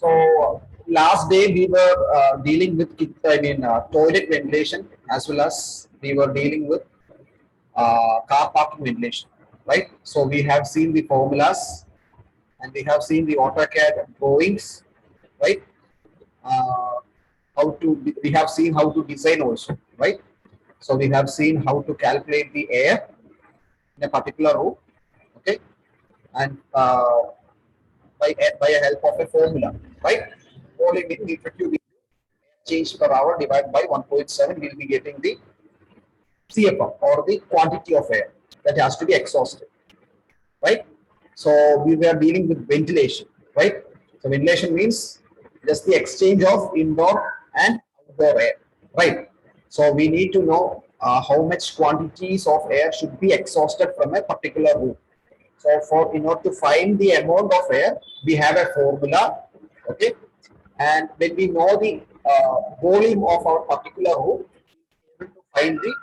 So last day we were dealing with toilet ventilation, as well as we were dealing with car parking ventilation, right? So we have seen the formulas and we have seen the AutoCAD drawings, right? Uh, we have seen how to design also, right? So we have seen how to calculate the air in a particular room, okay, and by a help of a formula, right? Volume in meter cube change per hour divided by 1.7, we'll be getting the CFM, or the quantity of air that has to be exhausted, right? So we were dealing with ventilation, right? So ventilation means just the exchange of indoor and outdoor air, right? So we need to know how much quantities of air should be exhausted from a particular room. So in order to find the amount of air, we have a formula, okay? And when we know the volume of our particular room, we are able to find the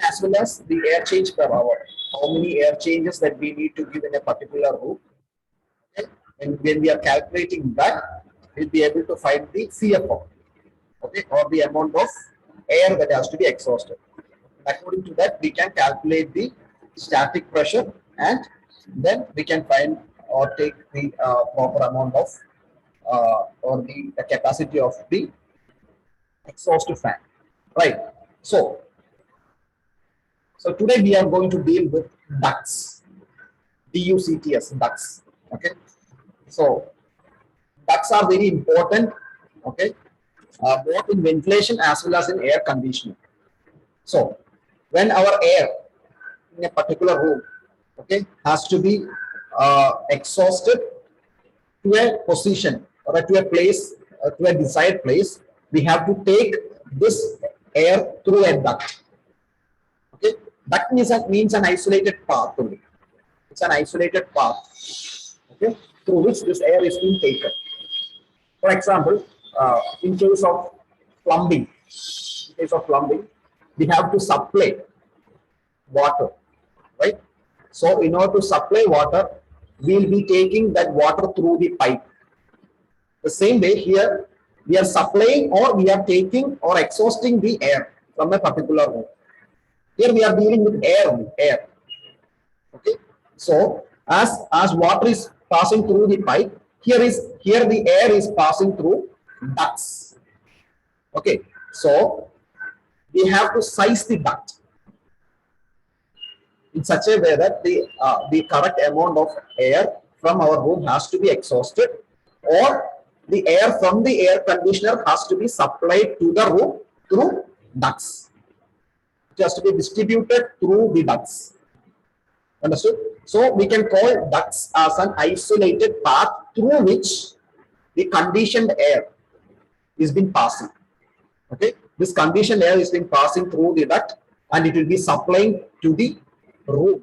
as well as the air change per hour. How many air changes that we need to give in a particular room. Okay? And when we are calculating that, we'll be able to find the CFO, okay, or the amount of air that has to be exhausted. According to that, we can calculate the static pressure, and then we can find or take the proper amount of or the capacity of the exhaust fan, right? So today we are going to deal with ducts, DUCTS, ducts. Okay, so ducts are very important. Okay, both in ventilation as well as in air conditioning. So when our air in a particular room, okay, has to be exhausted to a position or to a place, to a desired place, we have to take this air through a duct. Okay, duct means an isolated path only. It's an isolated path, okay, through which this air is being taken. For example, in case of plumbing, we have to supply water, right? So in order to supply water, we will be taking that water through the pipe. The same way here, we are supplying or we are taking or exhausting the air from a particular room. Here we are dealing with air. Okay. So as water is passing through the pipe, here the air is passing through ducts. Okay. So we have to size the duct in such a way that the correct amount of air from our room has to be exhausted, or the air from the air conditioner has to be supplied to the room through ducts. It has to be distributed through the ducts. Understood? So we can call ducts as an isolated path through which the conditioned air is being passing. Okay, this conditioned air is being passing through the duct, and it will be supplying to the room.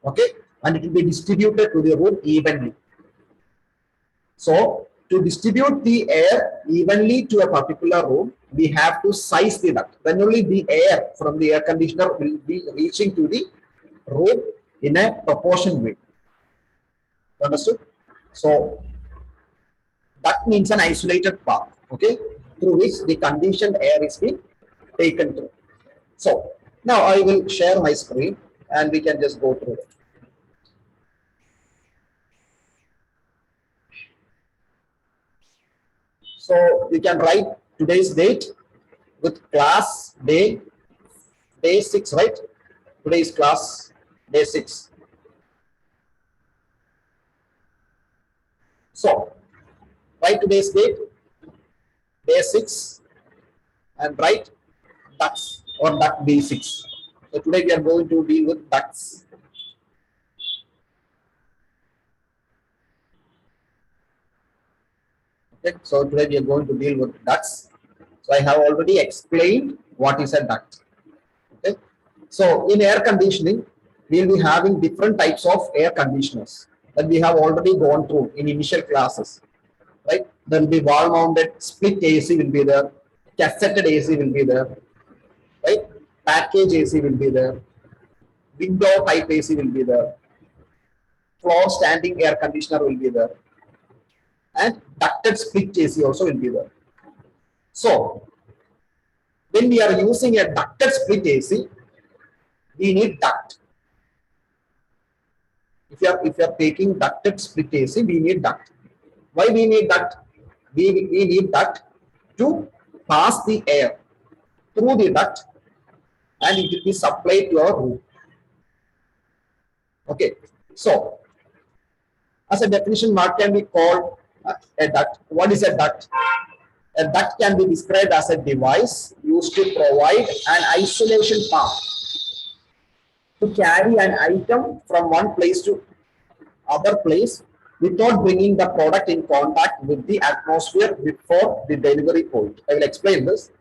Okay, and it will be distributed to the room evenly. So to distribute the air evenly to a particular room, we have to size the duct. Then only the air from the air conditioner will be reaching to the room in a proportion way. Understood? So duct means an isolated path, okay, through which the conditioned air is being taken through. So now I will share my screen and we can just go through it. So we can write today's date with class day 6, right? Today is class day 6. So write today's date, day 6, and write ducts or duct basics. So today we are going to deal with ducts. Okay, so today we are going to deal with ducts. So I have already explained what is a duct. Okay, so in air conditioning, we will be having different types of air conditioners that we have already gone through in initial classes. Right, there will be wall-mounted split AC will be there, cassetted AC will be there, right? Package AC will be there, window type AC will be there, floor standing air conditioner will be there. and ducted split AC also will be there. So when we are using a ducted split AC, we need duct. If you are taking ducted split AC, we need duct. Why we need duct? We need duct to pass the air through the duct and it will be supplied to our room. Okay. So as a definition, what can be called a duct? What is a duct? A duct can be described as a device used to provide an isolation path to carry an item from one place to other place without bringing the product in contact with the atmosphere before the delivery point. I will explain this.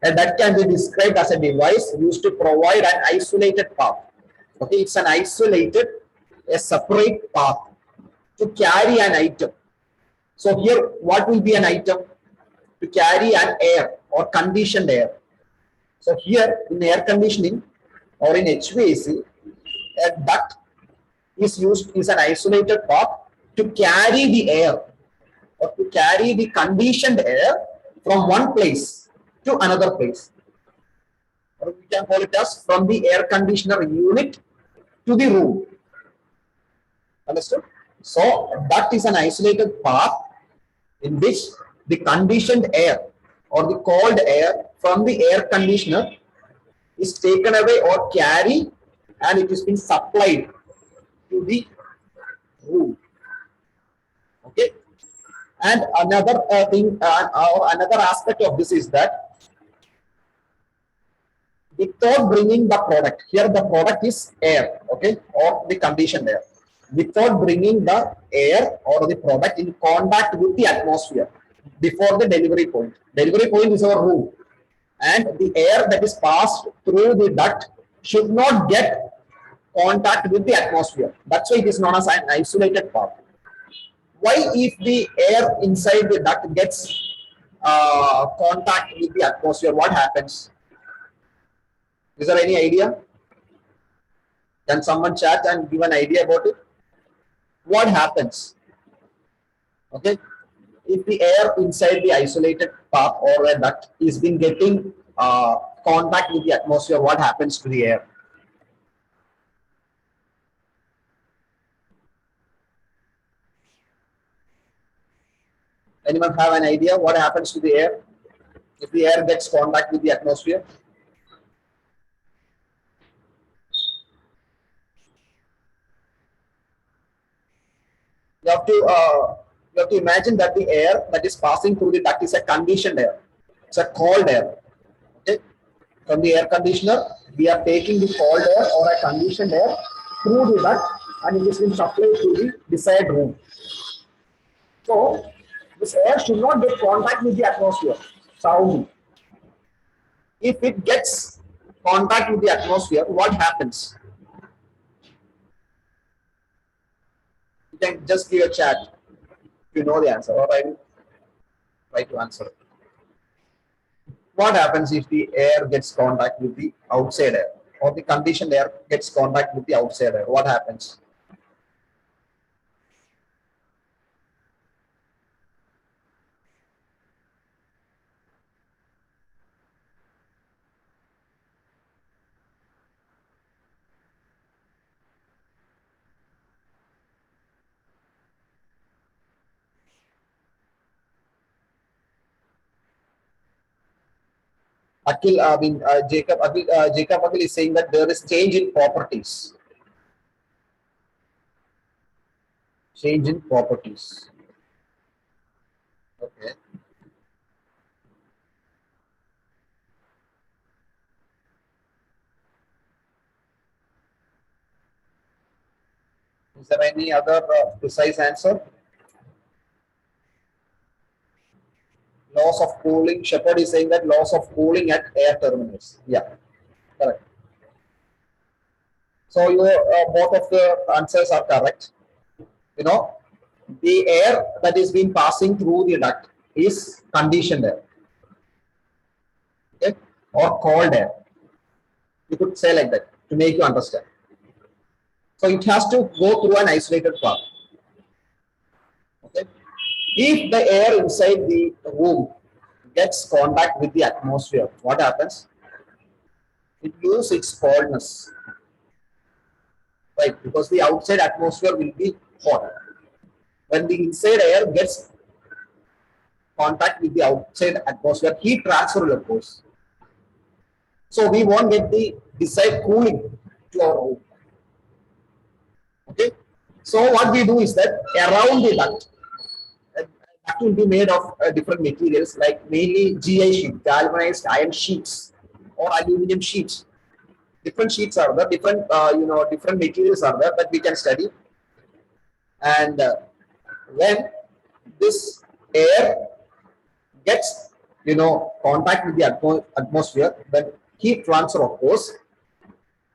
And that can be described as a device used to provide an isolated path. Okay, it's an isolated, a separate path to carry an item. So here, what will be an item? To carry an air or conditioned air. So here in air conditioning or in HVAC, a duct is used is an isolated path to carry the air or to carry the conditioned air from one place to another place. Or we can call it as from the air conditioner unit to the room. Understood? So duct is an isolated path in which the conditioned air or the cold air from the air conditioner is taken away or carried and it is being supplied to the room. Okay. And another thing or another aspect of this is that without bringing the product, here the product is air, okay, or the conditioned air, without bringing the air or the product in contact with the atmosphere before the delivery point. Delivery point is our room, and the air that is passed through the duct should not get contact with the atmosphere. That's why it is known as an isolated path. Why, if the air inside the duct gets contact with the atmosphere, what happens? Is there any idea? Can someone chat and give an idea about it? What happens? Okay, if the air inside the isolated path or a duct is been getting contact with the atmosphere, what happens to the air? Anyone have an idea what happens to the air if the air gets contact with the atmosphere? You have to imagine that the air that is passing through the duct is a conditioned air. It's a cold air. Okay, from the air conditioner, we are taking the cold air or a conditioned air through the duct, and it is being supplied to the desired room. So this air should not get contact with the atmosphere. Sound. If it gets contact with the atmosphere, what happens? You can just give a chat if you know the answer, or I will try to answer it. What happens if the air gets contact with the outside air, or the conditioned air gets contact with the outside air? What happens? Jacob Akil is saying that there is change in properties. Change in properties. Okay. Is there any other precise answer? Loss of cooling. Shepherd is saying that loss of cooling at air terminals. Yeah, correct. So your both of the answers are correct. You know, the air that is being passing through the duct is conditioned air, okay, or cold air. You could say like that to make you understand. So it has to go through an isolated path. Okay. If the air inside the room gets contact with the atmosphere, what happens? It loses its coldness, right? Because the outside atmosphere will be hot. When the inside air gets contact with the outside atmosphere, heat transfer will occur. So we won't get the desired cooling to our room. Okay. So what we do is that around the duct, duct will be made of different materials like mainly GI sheet, galvanized iron sheets or aluminum sheets. Different sheets are there, different different materials are there that we can study. And when this air gets contact with the atmosphere, then heat transfer occurs,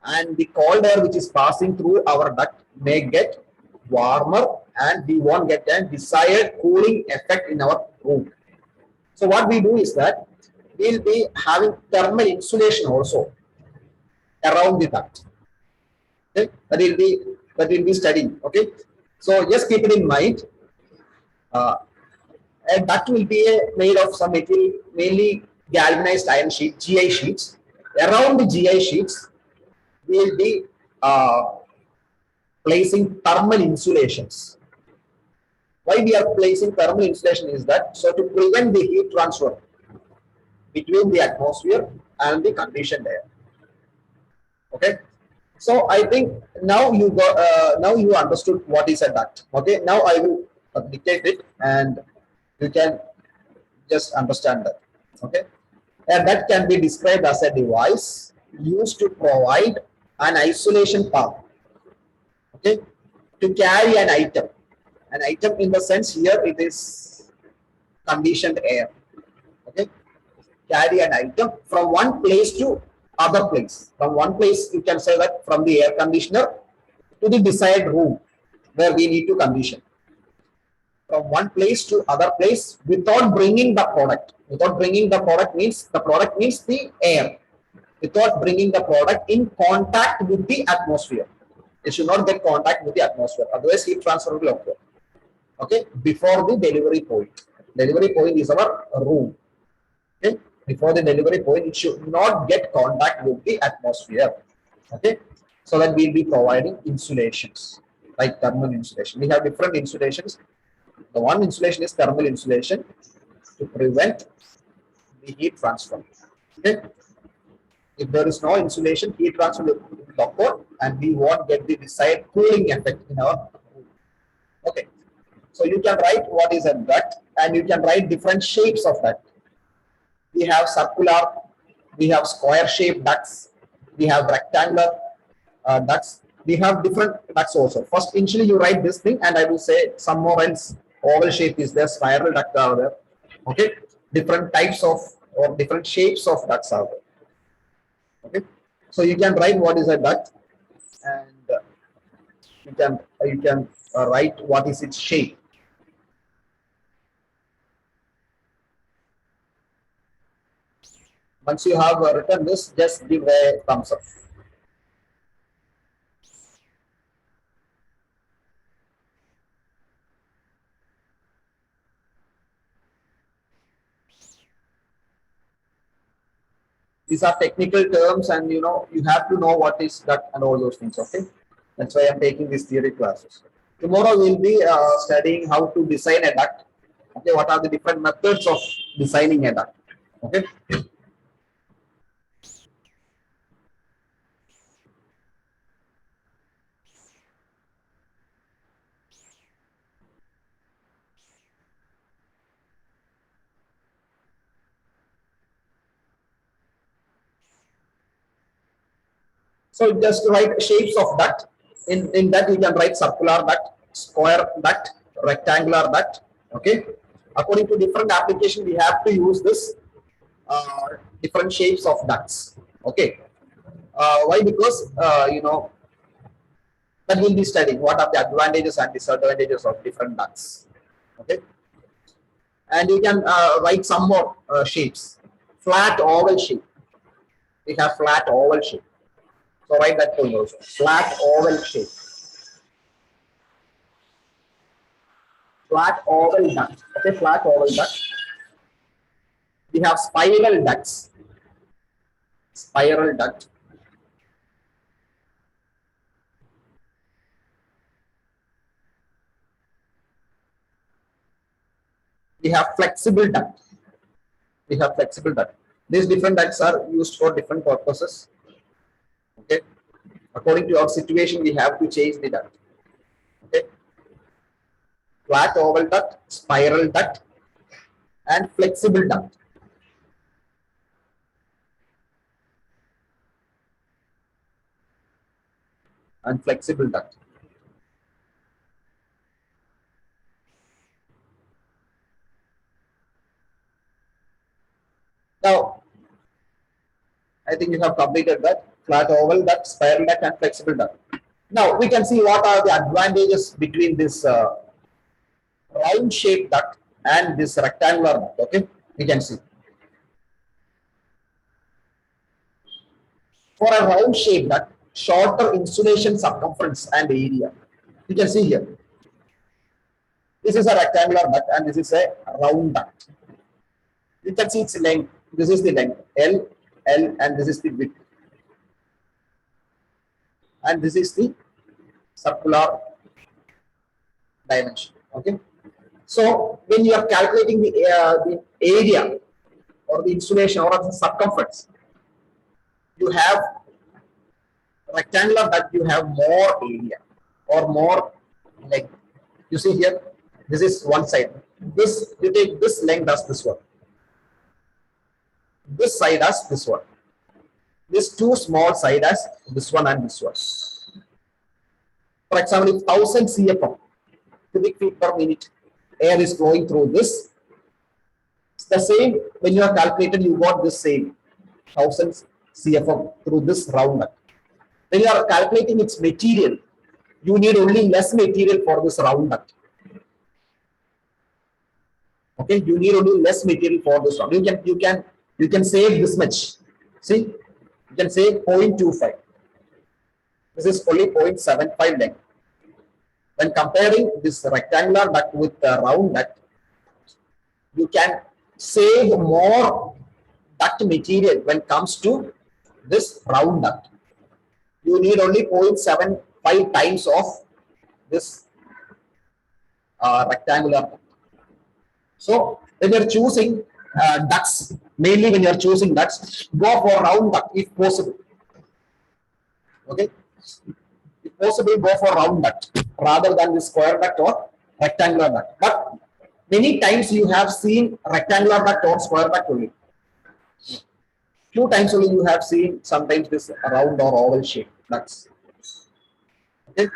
and the cold air which is passing through our duct may get warmer, and we won't get a desired cooling effect in our room. So what we do is that we'll be having thermal insulation also around the duct. Okay, that will be studying. Okay, so just keep it in mind. A duct will be made of some material, mainly galvanized iron sheet, GI sheets. Around the GI sheets, we will be placing thermal insulations. Why we are placing thermal insulation is that so to prevent the heat transfer between the atmosphere and the conditioned air. Okay, so I think now you understood what is a duct. Okay, now I will dictate it and you can just understand that. Okay, and that can be described as a device used to provide an isolation path, okay, to carry an item. An item in the sense here it is conditioned air. Okay, carry an item from one place to other place. From one place, you can say that from the air conditioner to the desired room where we need to condition. From one place to other place without bringing the product. Without bringing the product means the air. Without bringing the product in contact with the atmosphere. It should not get contact with the atmosphere. Otherwise, heat transfer will occur. Okay, before the delivery point. Delivery point is our room. Okay, before the delivery point, it should not get contact with the atmosphere. Okay, so that we'll be providing insulations like thermal insulation. We have different insulations. The one insulation is thermal insulation to prevent the heat transfer. Okay, if there is no insulation, heat transfer will occur, and we won't get the desired cooling effect in our room. Okay, so you can write what is a duct, and you can write different shapes of duct. We have circular, we have square shaped ducts, we have rectangular ducts, we have different ducts also. First, initially you write this thing, and I will say some more else. Oval shape is there, spiral duct are there. Okay, different types of or different shapes of ducts are there. Okay, so you can write what is a duct, and you can write what is its shape. Once you have written this, just give a thumbs up. These are technical terms, and you have to know what is duct and all those things. Okay, that's why I'm taking these theory classes. Tomorrow we'll be studying how to design a duct. Okay, what are the different methods of designing a duct? Okay. So just write shapes of duct. In that you can write circular duct, square duct, rectangular duct. Okay. According to different application, we have to use this different shapes of ducts. Okay. Why? Because that we'll be studying what are the advantages and disadvantages of different ducts. Okay. And you can write some more shapes. Flat oval shape. We have flat oval shape. So write that point also. Flat oval shape. Flat oval duct. That's a flat oval duct. We have spiral ducts. Spiral duct. We have flexible duct. We have flexible duct. These different ducts are used for different purposes. Okay. According to your situation, we have to change the duct. Okay. Flat oval duct, spiral duct, and flexible duct. And flexible duct. Now, I think you have completed that. Flat oval duct, spiral duct, and flexible duct. Now, we can see what are the advantages between this round shaped duct and this rectangular duct. Okay, we can see. For a round shaped duct, shorter insulation circumference and area. You can see here. This is a rectangular duct and this is a round duct. You can see its length. This is the length L, and this is the width. And this is the circular dimension. Okay. So when you are calculating the area or the insulation or the circumference, you have rectangular duct, you have more area or more length. You see here, this is one side. This, you take this length as this one. This side as this one. This two small side as this one and this one. For example, if 1000 CFM, cubic feet per minute, air is flowing through this, it's the same when you are calculated, you got this same 1000 CFM through this round duct. When you are calculating its material, you need only less material for this round duct. Okay, you need only less material for this round. You can save this much. See, you can save 0.25. This is only 0.75 length. When comparing this rectangular duct with the round duct, you can save more duct material when it comes to this round duct. You need only 0.75 times of this rectangular duct. So when you are choosing ducts, mainly when you are choosing ducts, go for round duct if possible. Okay, if possible, go for round duct rather than the square duct or rectangular duct. But many times you have seen rectangular duct or square duct only. Few times only you have seen sometimes this round or oval shape ducts. Okay,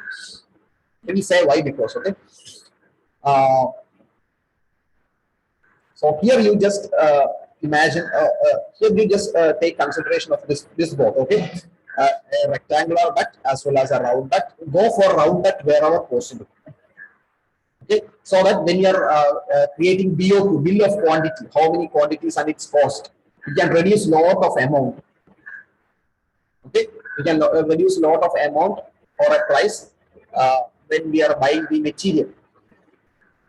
let me say why, because okay. So here you just imagine, here you just take consideration of this both, okay? A rectangular duct as well as a round duct. Go for round duct wherever possible. Okay, so that when you are creating BOQ, bill of quantity, how many quantities and its cost, you can reduce lot of amount. Okay, you can reduce lot of amount or a price when we are buying the material.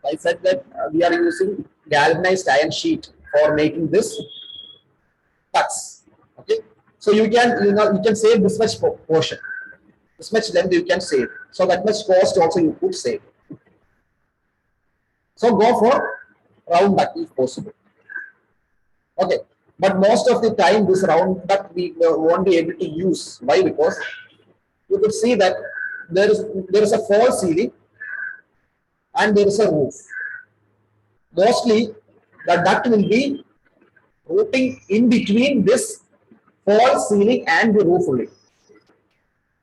I said that we are using galvanized iron sheet for making this ducts. Okay, so you can save this much portion, this much length you can save. So that much cost also you could save. So go for round duct if possible. Okay, but most of the time this round duct we won't be able to use. Why? Because you could see that there is a false ceiling and there is a roof. Mostly the duct will be routing in between this false ceiling and the roof only.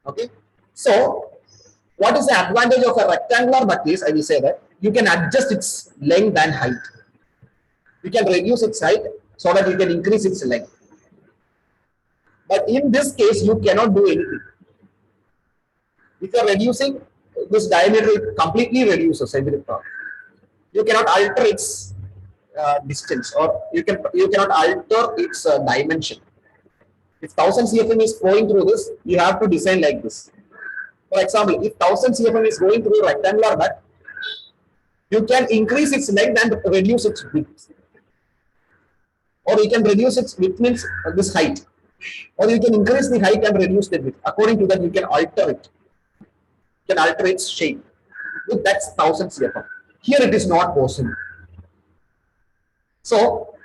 Okay, so what is the advantage of a rectangular duct is, I will say that you can adjust its length and height. You can reduce its height so that you can increase its length. But in this case, you cannot do anything. If you are reducing this diameter, it completely reduces everything. You cannot alter its distance, or you cannot alter its dimension. If 1000 CFM is flowing through this, you have to design like this. For example, if 1000 CFM is going through rectangular duct, You can increase its length and reduce its width, or you can reduce its width means this height, or you can increase the height and reduce the width. According to that, you can alter it. You can alter its shape. That's 1000 CFM. Here it is not possible. So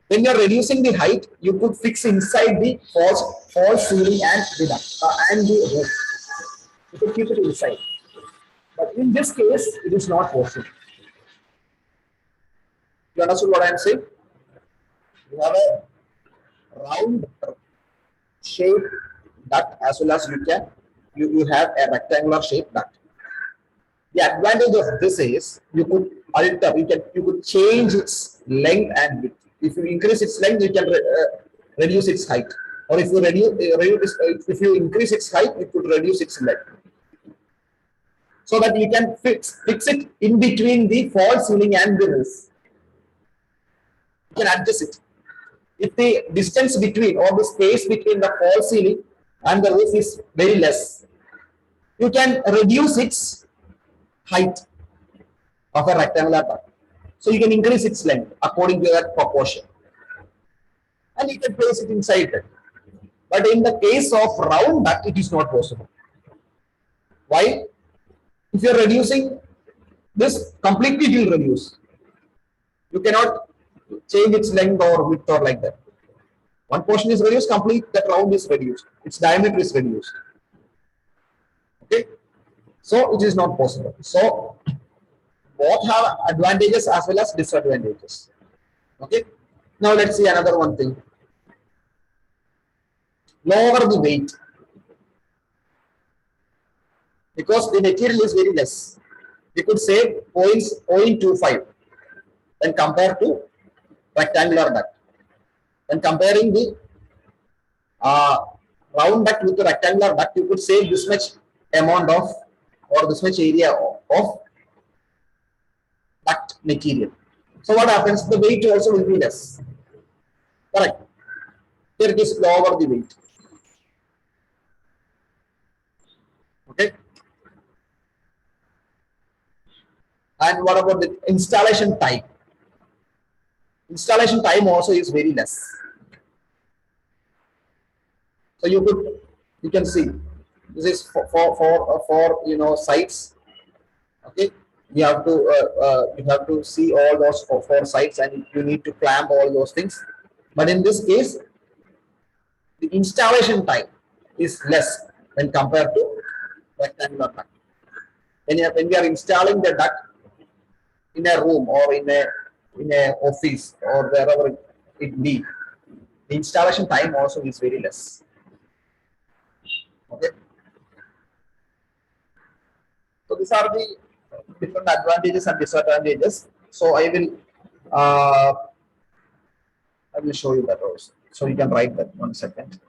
when you are reducing the height, you could fix inside the false ceiling and the roof. You could keep it inside. But in this case, it is not possible. You understood what I am saying? You have a round shape duct as well as you have a rectangular shape duct. The advantage of this is you could alter, you could change its length and width. If you increase its length, you can reduce its height, or if you if you increase its height, you could reduce its length, so that you can fix it in between the false ceiling and the roof. You can adjust it. If the distance between or the space between the false ceiling and the roof is very less, you can reduce its height of a rectangular duct. So you can increase its length according to that proportion, and you can place it inside that. But in the case of round duct, it is not possible. Why? If you are reducing this completely, it will reduce. You cannot change its length or width or like that. One portion is reduced, complete that round is reduced. Its diameter is reduced. Okay, so it is not possible. So both have advantages as well as disadvantages. Okay, now let's see another one thing. Lower the weight, because the material is very less. We could save 0.25 when compared to rectangular duct. When comparing the round duct with the rectangular duct, you could save this much amount of, or this much area of duct material. So what happens? The weight also will be less. Correct. Here it is lower the weight. Okay. And what about the installation time? Installation time also is very less. So you can see this is for sites. Okay, you have to see all those four sites, and you need to clamp all those things. But in this case, the installation time is less when compared to rectangular duct. When we are installing the duct in a room or in a office or wherever it be, the installation time also is very less. Okay. So these are the different advantages and disadvantages. So I will show you that also. So you can write that 1 second.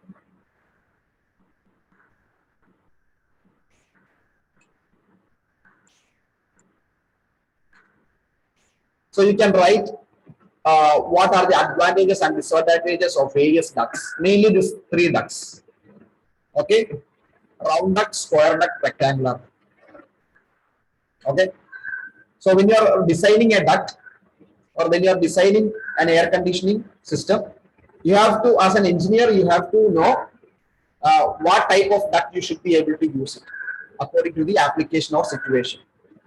So you can write what are the advantages and disadvantages of various ducts, mainly these 3 ducts. Okay, round duct, square duct, rectangular. Okay, so when you are designing a duct or when you are designing an air conditioning system, you have to, as an engineer, you have to know what type of duct you should be able to use it according to the application or situation.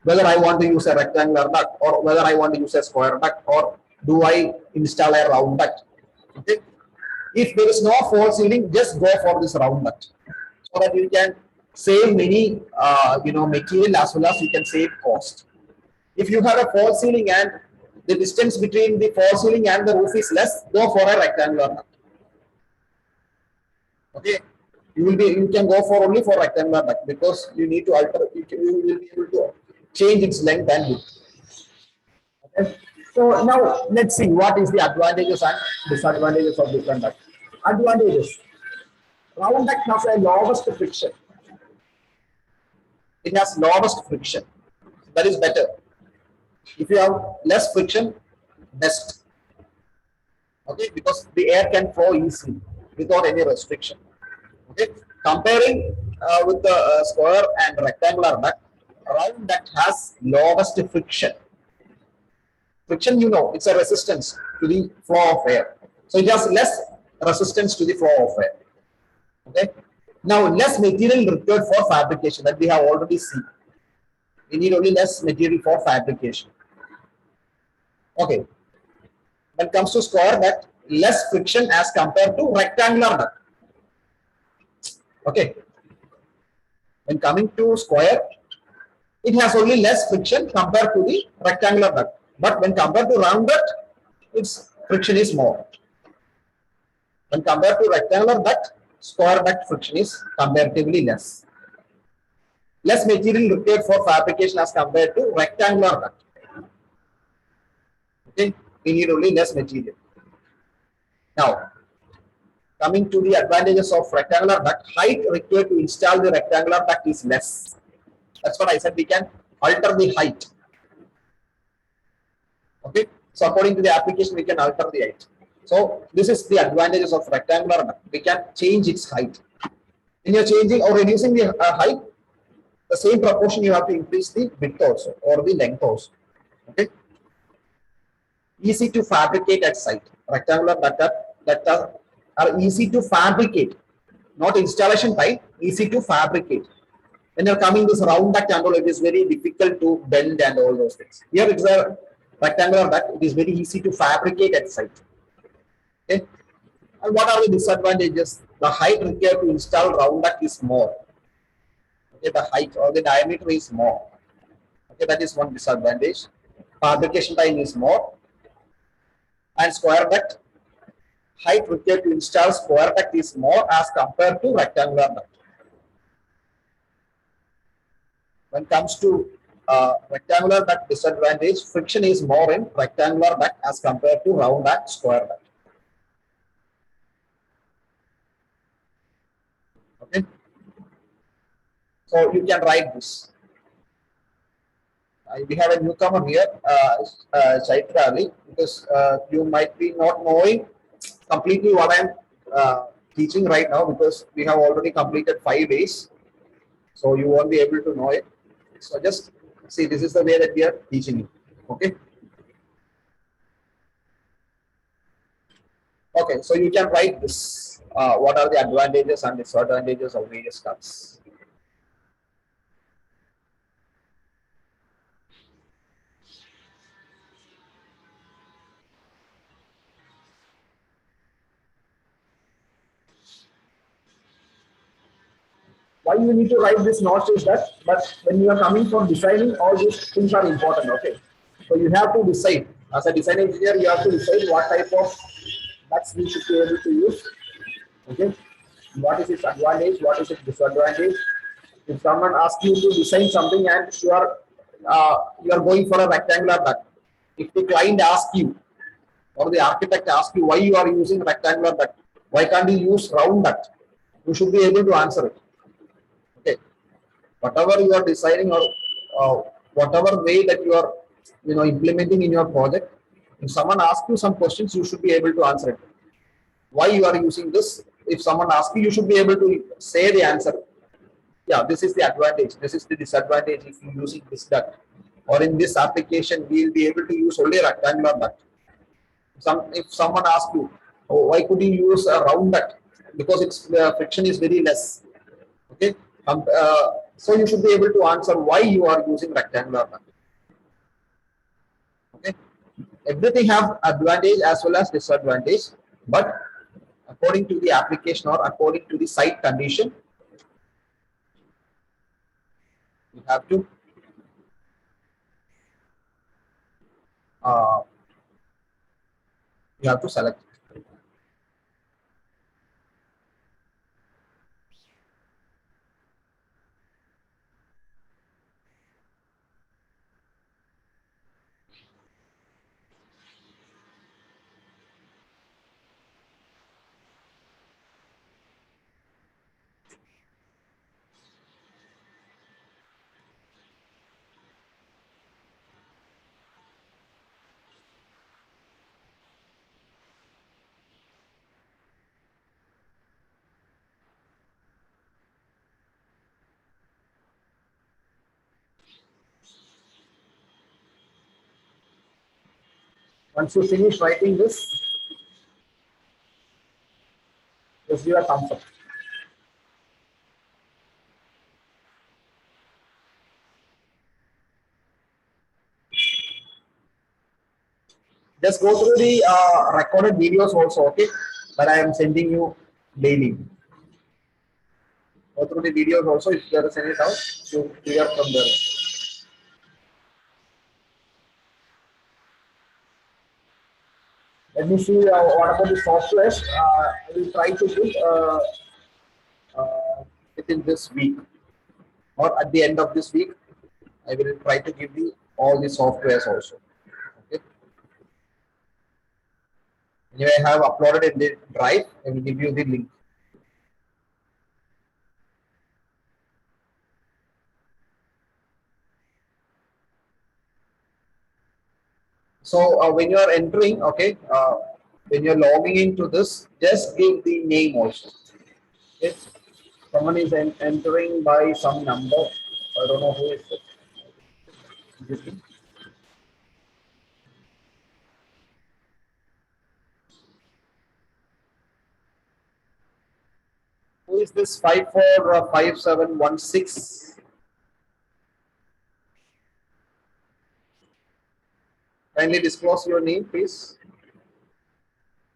Whether I want to use a rectangular duct or whether I want to use a square duct, or do I install a round duct. Okay, if there is no false ceiling, just go for this round duct, so that you can save many material as well as you can save cost. If you have a false ceiling and the distance between the false ceiling and the roof is less, go for a rectangular duct. Okay, you can go for only for rectangular duct, because you need to alter, you will be able to change its length and width. Okay. So now let's see what is the advantages and disadvantages of different duct. Advantages: round duct has a lowest friction. It has lowest friction. That is better. If you have less friction, best. Okay, because the air can flow easily without any restriction. Okay, comparing with the square and rectangular duct, round duct has lowest friction. Friction, you know, it's a resistance to the flow of air. So it has less resistance to the flow of air. Okay. Now, less material required for fabrication that we have already seen. We need only less material for fabrication. Okay. When it comes to square duct, less friction as compared to rectangular duct. Okay. When coming to square, it has only less friction compared to the rectangular duct. But when compared to round duct, its friction is more. When compared to rectangular duct, square duct friction is comparatively less. Less material required for fabrication as compared to rectangular duct. Okay, we need only less material. Now, coming to the advantages of rectangular duct, height required to install the rectangular duct is less. That's what I said, we can alter the height. Okay, so according to the application, we can alter the height. So this is the advantages of rectangular duct. We can change its height. When you're changing or reducing the height, the same proportion you have to increase the width also or the length also. Okay. Easy to fabricate at site. Rectangular duct are easy to fabricate, not installation type. Easy to fabricate. When you're coming this round duct and all, it is very difficult to bend and all those things. Here it's a rectangular duct. It is very easy to fabricate at site. Okay. And what are the disadvantages? The height required to install round duct is more. Okay, the height or the diameter is more. Okay, that is one disadvantage. Fabrication time is more. And square duct, height required to install square duct is more as compared to rectangular duct. When it comes to rectangular duct disadvantage, friction is more in rectangular duct as compared to round duct, square duct. Okay. So you can write this. We have a newcomer here, Chaitra Ali, because you might be not knowing completely what I'm teaching right now, because we have already completed 5 days. So you won't be able to know it. So just see, this is the way that we are teaching you. Okay. Okay, so you can write this. What are the advantages and disadvantages of various ducts? Why you need to write this notes is that, but when you are coming for designing, all these things are important. Okay, so you have to decide as a design engineer, you have to decide what type of ducts we should be able to use. Okay, what is its advantage, what is its disadvantage. If someone asks you to design something and you are going for a rectangular duct, if the client asks you or the architect asks you why you are using rectangular duct, why can't you use round duct, you should be able to answer it. Okay, whatever you are deciding or whatever way that you are implementing in your project, if someone asks you some questions, you should be able to answer it. Why you are using this? If someone asks you, you should be able to say the answer. Yeah, this is the advantage, this is the disadvantage if you using this duct, or in this application we will be able to use only rectangular duct. If someone asks you, oh, why could you use a round duct, because its friction is very less. Okay, so you should be able to answer why you are using rectangular duct. Okay, everything have advantage as well as disadvantage, but according to the application or according to the site condition, you have to uh, select. Once you finish writing this, just give a thumbs up. Just go through the recorded videos also, okay? That I am sending you daily. Go through the videos also. If there is any doubt, you clear from there. Let me see what about the softwares. I will try to do within this week or at the end of this week. I will try to give you all the softwares also. Okay. Anyway, I have uploaded in the drive. I will give you the link. So when you are entering, okay, when you're logging into this, just give the name also. Okay. Someone is entering by some number. I don't know who is it. Who is this 545716? Kindly disclose your name, please.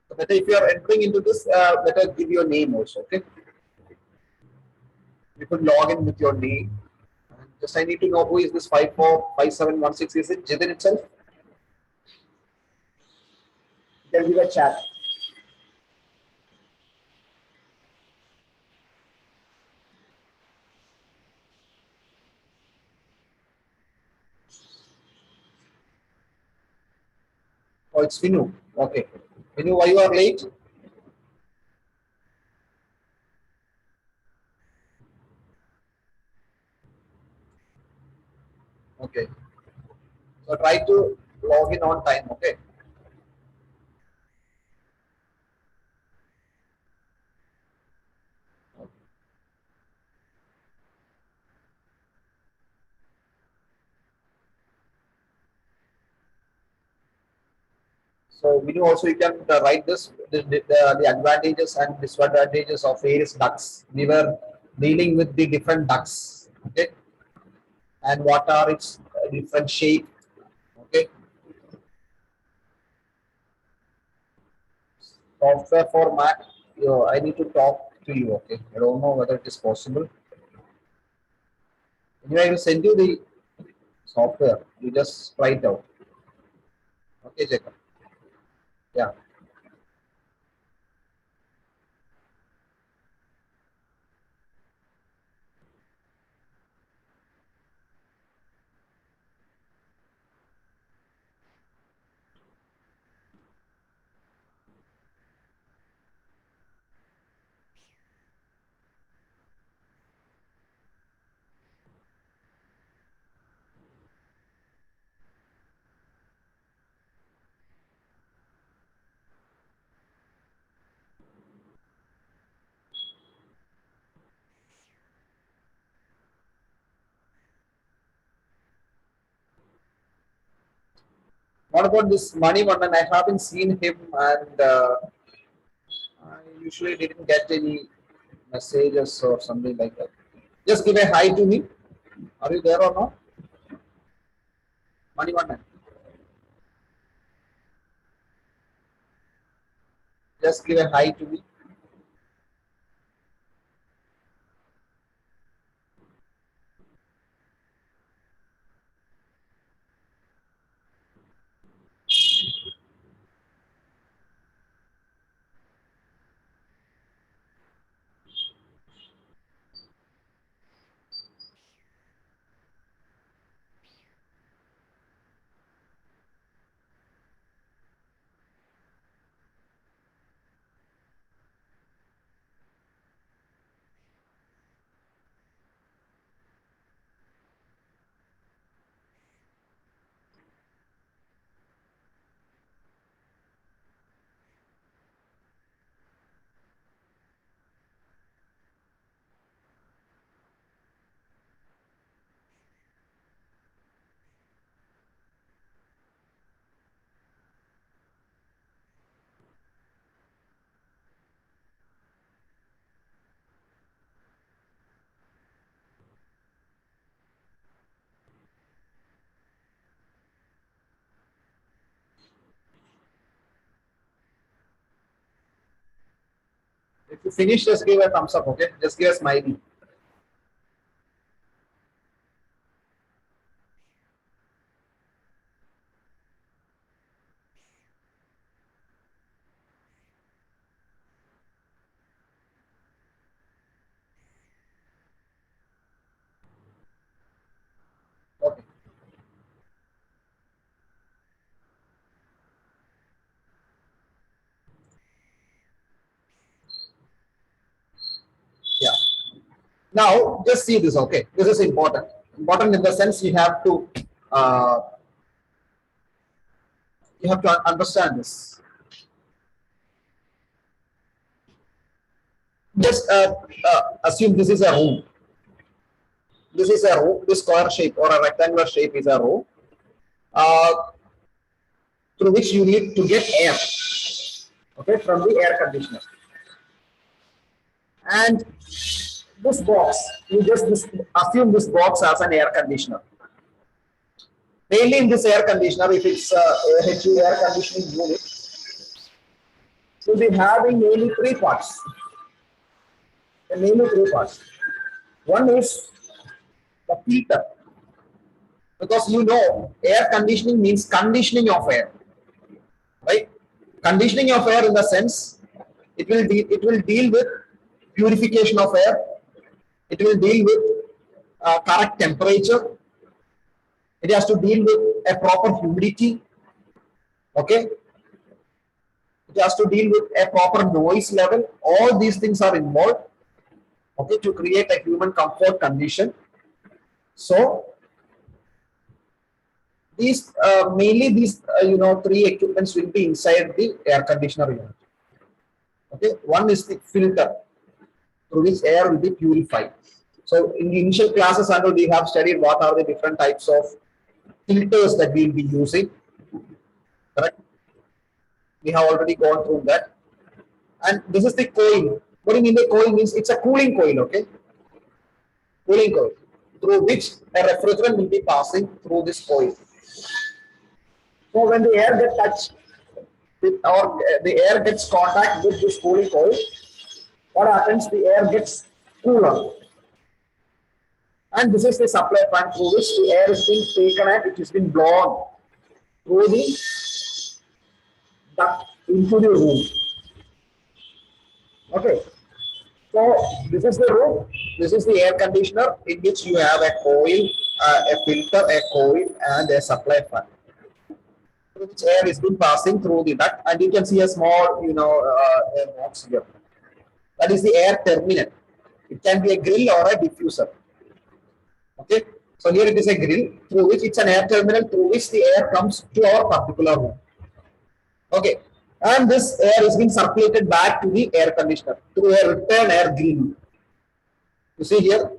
So better if you are entering into this, better give your name also. Okay, you could log in with your name. Just I need to know who is this 545716. Is it Jithin itself? Then give a chat. Oh, it's Vinu. Okay, Vinu, why you are late? Okay, so try to log in on time. Okay. So Vinu also you can write this the advantages and disadvantages of various ducts. We were dealing with the different ducts. Okay, and what are its different shape. Okay, software for Mac. I need to talk to you. Okay, I don't know whether it is possible. Anyway, I will send you the software. You just try it out. Okay, Jacob. Yeah. What about this money one? And I haven't seen him, and I usually didn't get any messages or something like that. Just give a hi to me. Are you there or not? Money one. Just give a hi to me. If you finish, just give a thumbs up, okay? Just give a smiley. Okay. Yeah. Now, just see this, okay? This is important. Important in the sense uh, you have to understand this. Just assume this is a room. This is a room. This square shape or a rectangular shape is a room uh, through which you need to get air, okay, from the air conditioner. And this box, you just assume this box as an air conditioner. Mainly in this air conditioner, if it's a HU air conditioning unit, you'll be having mainly three parts. Mainly three parts. One is the filter, because you know air conditioning means conditioning of air, right? Conditioning of air in the sense it will deal with purification of air. It will deal with correct temperature. It has to deal with a proper humidity. Okay. It has to deal with a proper noise level. All these things are involved. Okay, to create a human comfort condition. So these mainly these three equipments will be inside the air conditioner unit. Okay, one is the filter through which air will be purified. So in the initial classes, and we have studied what are the different types of filters that we will be using. Correct? We have already gone through that. And this is the coil. What do you mean the coil means? It's a cooling coil, okay? Cooling coil through which a refrigerant will be passing through this coil. So when the air gets touched with, or the air gets contact with this cooling coil, what happens? The air gets cooler. And this is the supply fan through which the air is being taken and it has been blown through the duct into the room. Okay. So this is the room. This is the air conditioner in which you have a coil, a filter, a coil, and a supply fan. Which air is being passing through the duct, and you can see a small, air box here. That is the air terminal. It can be a grill or a diffuser. Okay. So here it is a grill through which it's an air terminal through which the air comes to our particular room. Okay. And this air is being circulated back to the air conditioner through a return air grill. You see here,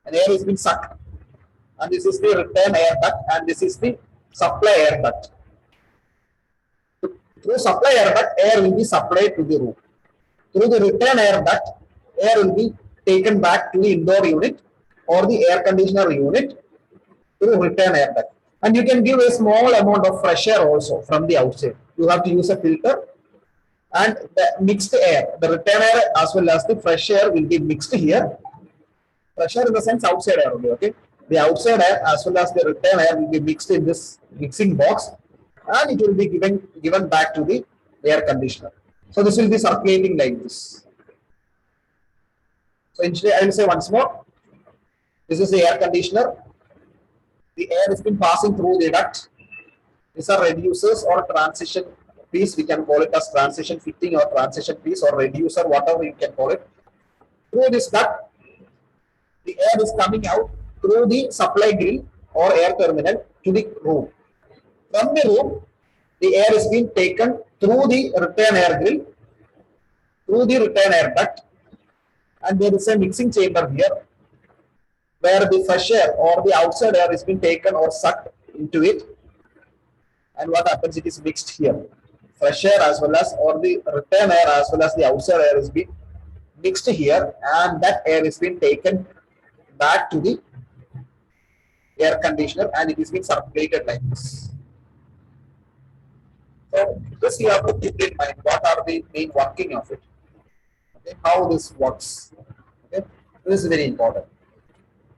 an air is being sucked, and this is the return air duct, and this is the supply air duct. Through supply air duct, air will be supplied to the room. Through the return air duct, air will be taken back to the indoor unit or the air conditioner unit through return air duct. And you can give a small amount of fresh air also from the outside. You have to use a filter, and the mixed air, the return air as well as the fresh air will be mixed here. Fresh air in the sense outside air only, okay? The outside air as well as the return air will be mixed in this mixing box, and it will be given back to the air conditioner. So this will be circulating like this. So initially I will say once more, this is the air conditioner. The air has been passing through the duct. These are reducers or transition piece. We can call it as transition fitting or transition piece or reducer, whatever you can call it. Through this duct, the air is coming out through the supply grill or air terminal to the room. From the room, the air is being taken through the return air grill, through the return air duct, and there is a mixing chamber here where the fresh air or the outside air is being taken or sucked into it. And what happens? It is mixed here. Fresh air as well as, or the return air as well as the outside air is being mixed here, and that air is being taken back to the air conditioner, and it is being circulated like this. So this you have to keep in mind. What are the main working of it? Okay, how this works. Okay, this is very important.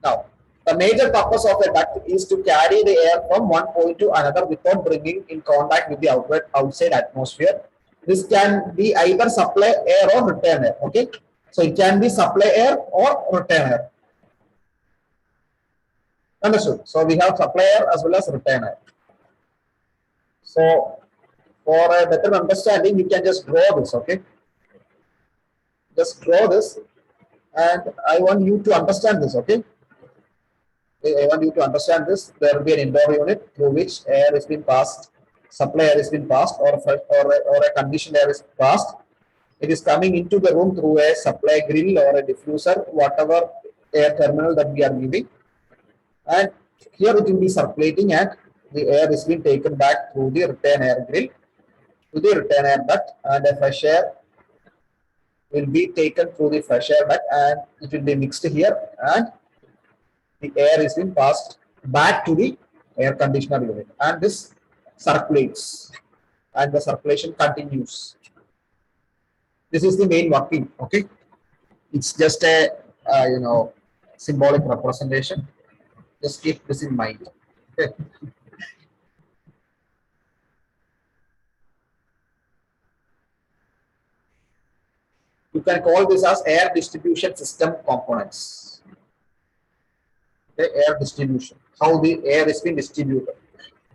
Now, the major purpose of a duct is to carry the air from one point to another without bringing in contact with the outside atmosphere. This can be either supply air or return air. Okay, so it can be supply air or return air. Understood. So we have supply air as well as return air. So for a better understanding, you can just draw this. Okay, just draw this, and I want you to understand this. Okay. I want you to understand this. There will be an indoor unit through which air is being passed, supply air is being passed, or a conditioned air is passed. It is coming into the room through a supply grill or a diffuser, whatever air terminal that we are giving. And here it will be circulating, and the air is being taken back through the return air grill to the return air duct, and a fresh air will be taken through the fresh air duct, and it will be mixed here, and the air is being passed back to the air conditioner unit, and this circulates, and the circulation continues. This is the main working. Okay, it's just a symbolic representation. Just keep this in mind. Okay. You can call this as air distribution system components. Okay, air distribution. How the air is being distributed.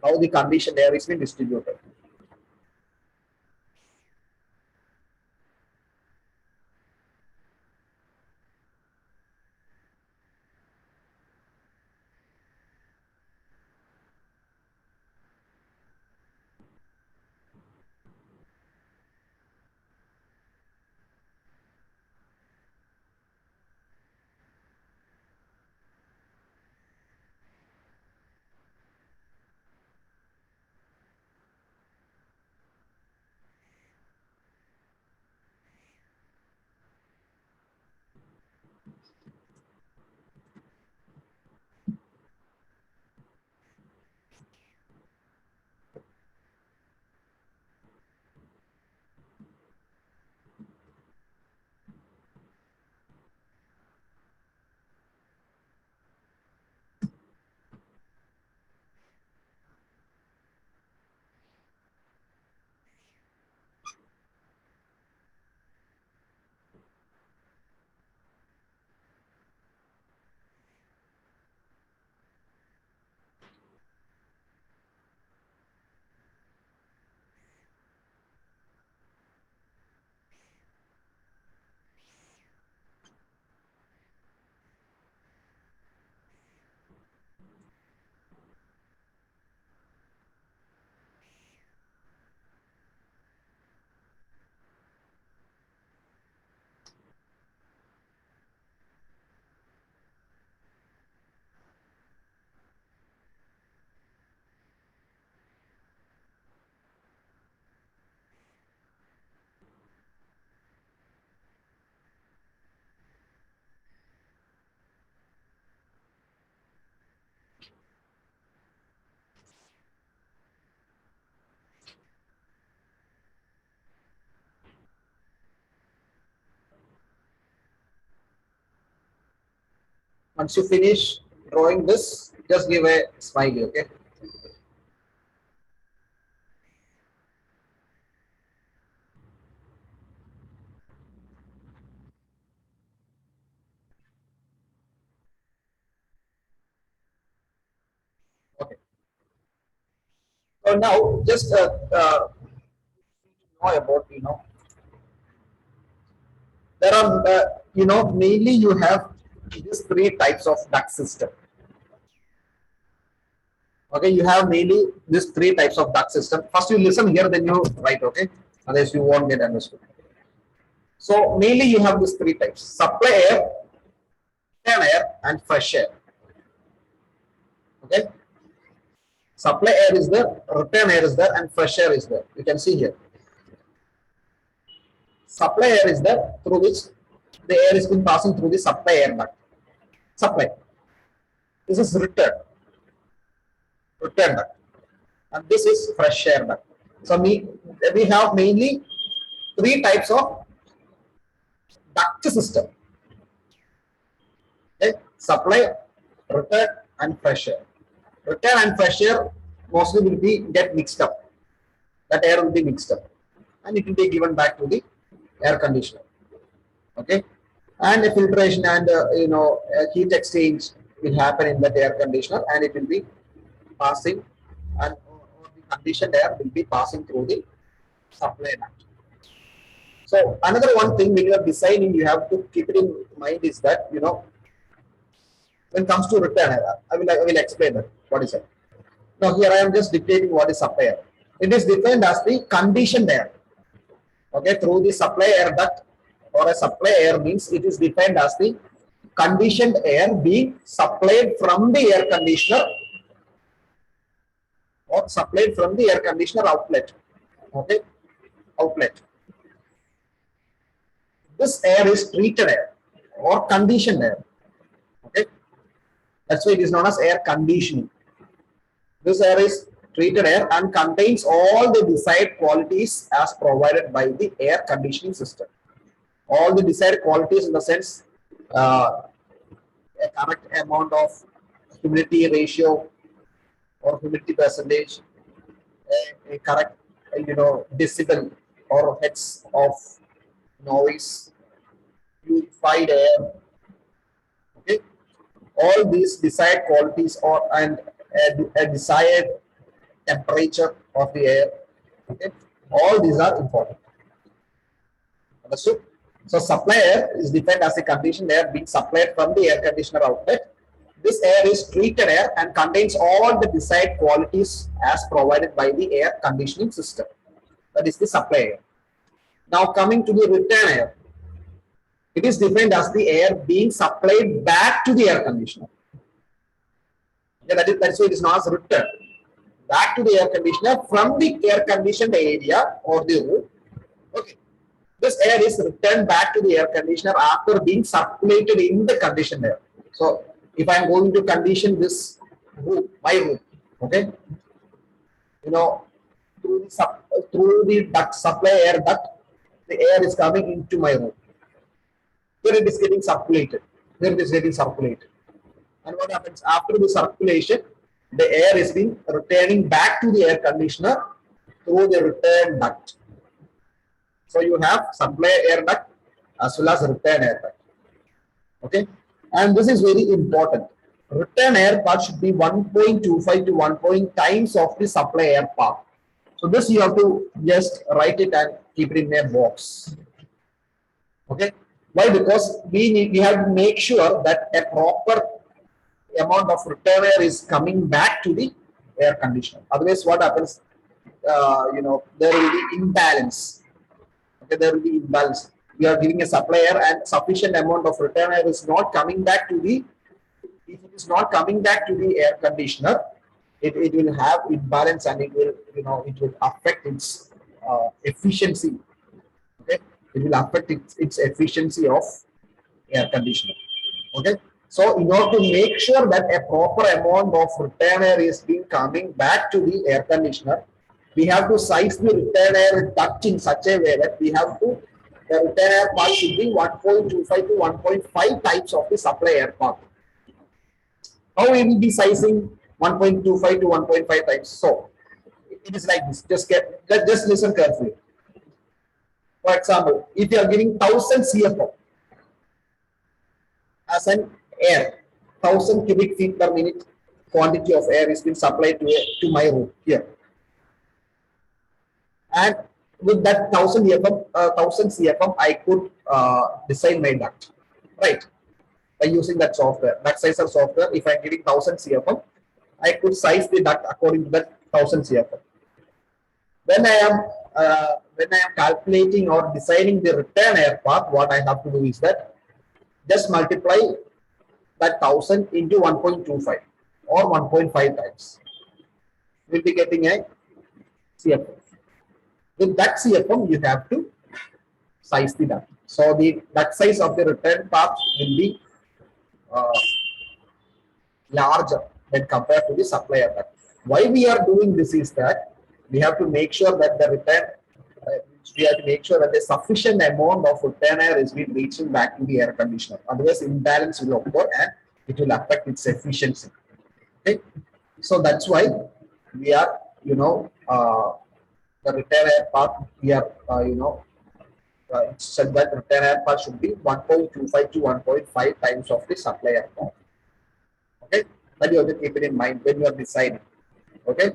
How the conditioned air is being distributed. Once you finish drawing this, just give a smiley. Okay. Okay. So now just know about there are mainly you have these three types of duct system. Okay, you have mainly these three types of duct system. First you listen here, then you write. Okay, otherwise you won't get understood. So mainly you have these three types: supply air, return air, and fresh air. Okay, supply air is there, return air is there, and fresh air is there. You can see here. Supply air is there, through which the air is been passing through the supply air duct. Supply. This is return duct, and this is fresh air duct. So we have mainly three types of duct system. Okay? Supply, return, and pressure. Return and pressure mostly will be get mixed up. That air will be mixed up, and it will be given back to the air conditioner. Okay, and a filtration and heat exchange will happen in that air conditioner, and it will be passing, and or the conditioned air will be passing through the supply duct. So another one thing when you are designing, you have to keep it in mind is that when it comes to return air, I will explain that. What is it? Now here I am just dictating what is supply air. It is defined as the conditioned air. Okay, through the supply air duct, or a supply air means it is defined as the conditioned air being supplied from the air conditioner or supplied from the air conditioner outlet. Okay, outlet. This air is treated air or conditioned air. Okay, that's why it is known as air conditioning. This air is treated air and contains all the desired qualities as provided by the air conditioning system. All the desired qualities in the sense a correct amount of humidity ratio or humidity percentage, a correct decibel or hertz of noise, purified air. Okay, all these desired qualities and a desired temperature of the air. Okay, all these are important. Understood? So supply air is defined as the conditioned air being supplied from the air conditioner outlet. This air is treated air and contains all the desired qualities as provided by the air conditioning system. That is the supply air. Now coming to the return air. It is defined as the air being supplied back to the air conditioner. Okay, that's why it is known as return. Back to the air conditioner from the air conditioned area or the room. Okay. This air is returned back to the air conditioner after being circulated in the conditioned air. So, if I am going to condition this room, my room, okay, through the duct, supply air duct, the air is coming into my room. Here it is getting circulated. Here it is getting circulated. And what happens after the circulation? The air is being returning back to the air conditioner through the return duct. So you have supply air duct as well as return air duct. Okay, and this is very important. Return air part should be 1.25 to 1 times of the supply air part. So this you have to just write it and keep it in a box. Okay, why? Because we have to make sure that a proper amount of return air is coming back to the air conditioner. Otherwise, what happens? There will be imbalance. Okay, there will be imbalance. We are giving a supply air and sufficient amount of return air is not coming back to the. If it is not coming back to the air conditioner, it will have imbalance and it will affect its efficiency. Okay, it will affect its efficiency of air conditioner. Okay. So, in order to make sure that a proper amount of return air is being coming back to the air conditioner, we have to size the return air duct in such a way that the return air part should be 1.25 to 1.5 types of the supply air part. How we will be sizing 1.25 to 1.5 times? So, it is like this. Just listen carefully. For example, if you are giving 1000 CFM as an air, 1000 cubic feet per minute quantity of air is being supplied to my room here. And with that 1000 CFM, I could design my duct, right? By using that software, duct sizer software. If I'm getting 1000 CFM, I could size the duct according to that 1000 CFM. When I am calculating or designing the return air part, what I have to do is that just multiply that 1000 into 1.25 or 1.5 times. We'll be getting a CFM. With that CFM, you have to size the duct. So the duct size of the return part will be larger when compared to the supply air duct. Why we are doing this is that we have to make sure that the return So we have to make sure that a sufficient amount of return air is being reaching back to the air conditioner. Otherwise, imbalance will occur and it will affect its efficiency. Okay, so that's why we are, the return air part here, it's said that return air part should be 1.25 to 1.5 times of the supply air part. Okay, that you have to keep it in mind when you are deciding. Okay,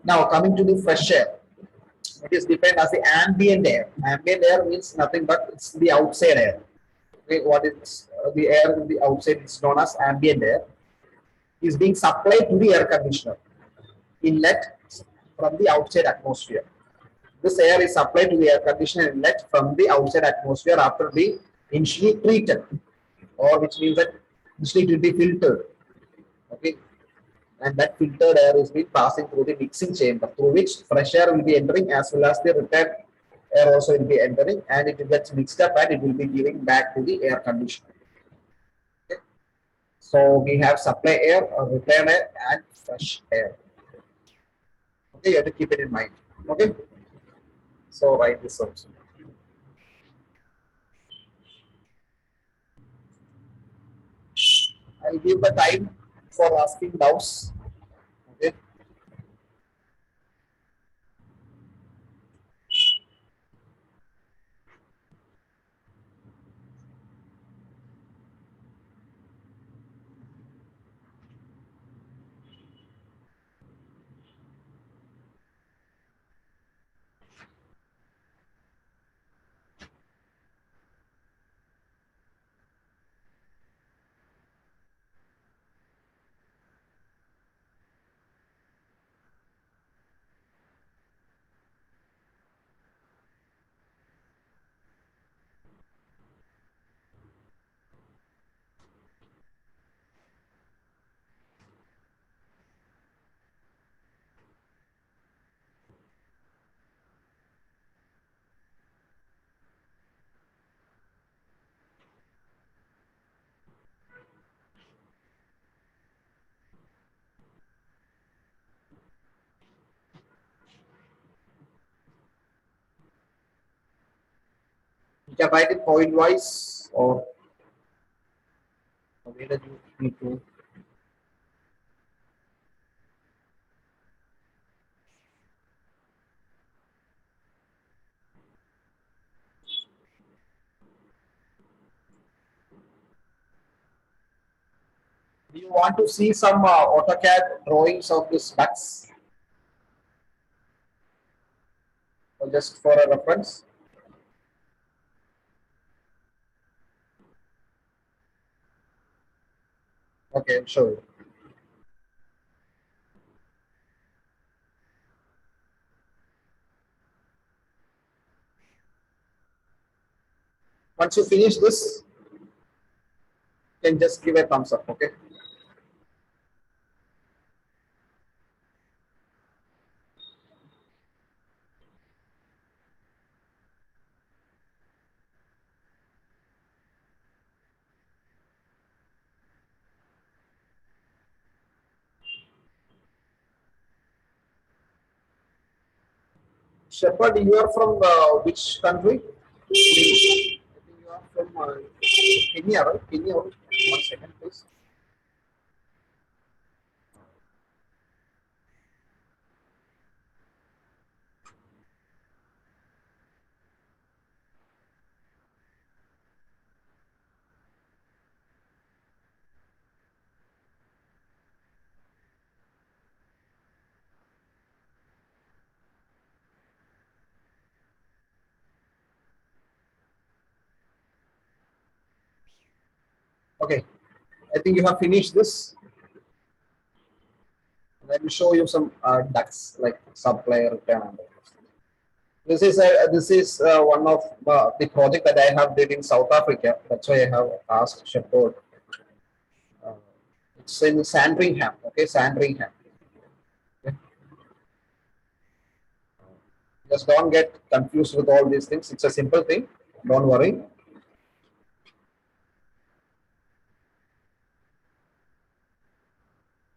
now coming to the fresh air, it is defined as the ambient air. Ambient air means nothing but it's the outside air. Okay, what is the air in the outside is known as ambient air. Is being supplied to the air conditioner inlet from the outside atmosphere. This air is supplied to the air conditioner inlet from the outside atmosphere after being initially treated, or which means that initially it will be filtered. Okay, and that filtered air is being passing through the mixing chamber, through which fresh air will be entering as well as the return air also will be entering, and it gets mixed up and it will be giving back to the air conditioner. Okay. So we have supply air, return air, and fresh air. Okay, you have to keep it in mind. Okay, so write this also. I'll give the time for asking doubts. Okay. You can write it point wise or whether you need to. Do you want to see some AutoCAD drawings of this ducts, or just for a reference? Okay, I'll show you. Once you finish this, you can just give a thumbs up. Okay. Shepherd, you are from which country? I think you are from Kenya, right? Kenya. One second, please. Okay, I think you have finished this. Let me show you some ducts like supplier return. This is one of the project that I have did in South Africa. That's why I have asked Shepherd. Uh, it's in Sandringham. Okay, Sandringham. Okay. Just don't get confused with all these things. It's a simple thing. Don't worry.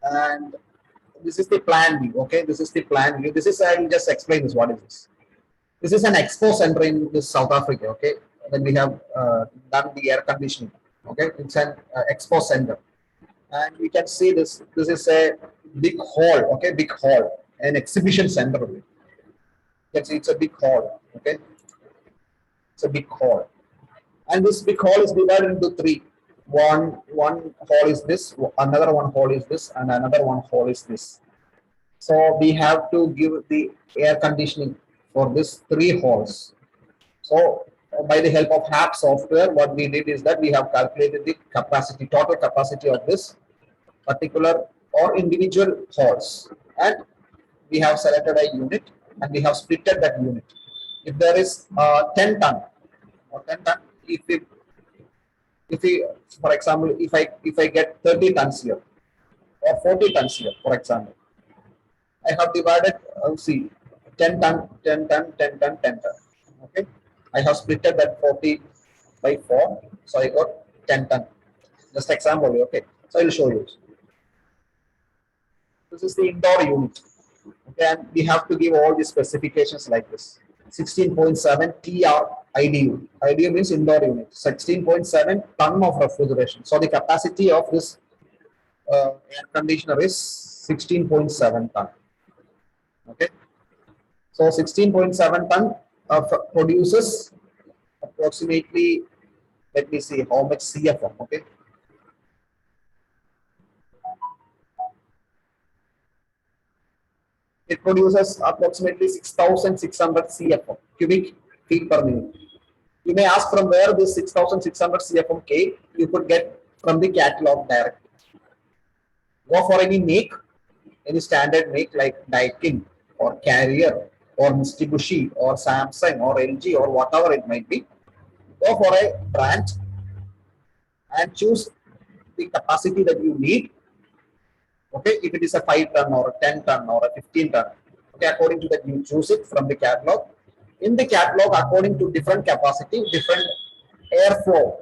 And this is the plan view. Okay, this is the plan view. This is, I will just explain this. What is this? This is an expo center in this South Africa. Okay, then we have done the air conditioning. Okay, it's an expo center, and we can see this. This is a big hall. Okay, big hall, an exhibition center. You can see it's a big hall. Okay, it's a big hall, and this big hall is divided into three. One hall is this, another one hall is this, and another one hall is this. So we have to give the air conditioning for these three halls. So by the help of HAP software, what we did is that we have calculated the capacity, total capacity of this particular or individual halls, and we have selected a unit and we have splitted that unit. If there is 10 ton or 10 ton, if we, for example, if I get 30 tons here or 40 tons here, for example, I have divided, see, 10 ton, 10 ton, 10 ton, 10 ton. Okay, I have splitted that 40 by 4, so I got 10 ton. Just example, okay. So I will show you. This is the indoor unit. Okay, and we have to give all the specifications like this. 16.7 TR IDU. IDU means indoor unit. 16.7 ton of refrigeration. So the capacity of this air conditioner is 16.7 ton. Okay, so 16.7 ton produces approximately, let me see how much CFM. Okay, it produces approximately 6,600 CFM, cubic feet per minute. You may ask from where this 6,600 CFM came. You could get from the catalog directly. Go for any make, any standard make like Daikin or Carrier or Mitsubishi or Samsung or LG or whatever it might be. Go for a brand and choose the capacity that you need. Okay, if it is a 5 ton or a 10 ton or a 15 ton, okay, according to that you choose it from the catalog. In the catalog, according to different capacity, different airflow,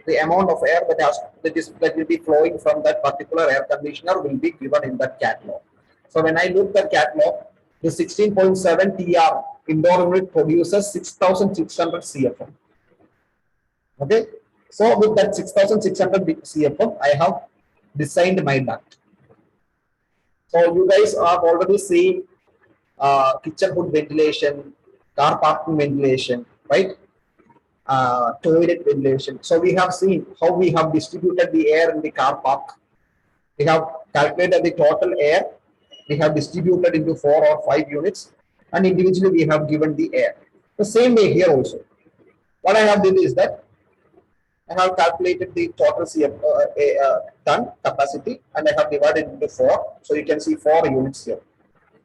the amount of air that will be flowing from that particular air conditioner will be given in that catalog. So when I look at catalog, the 16.7 TR indoor unit produces 6,600 CFM. Okay, so with that 6,600 CFM, I have designed my duct. So you guys are already seeing kitchen hood ventilation, car parking ventilation, right? Toilet ventilation. So we have seen how we have distributed the air in the car park. We have calculated the total air. We have distributed into 4 or 5 units, and individually we have given the air. The same way here also. What I have did is that I have calculated the total ton capacity, and I have divided into 4. So you can see 4 units here.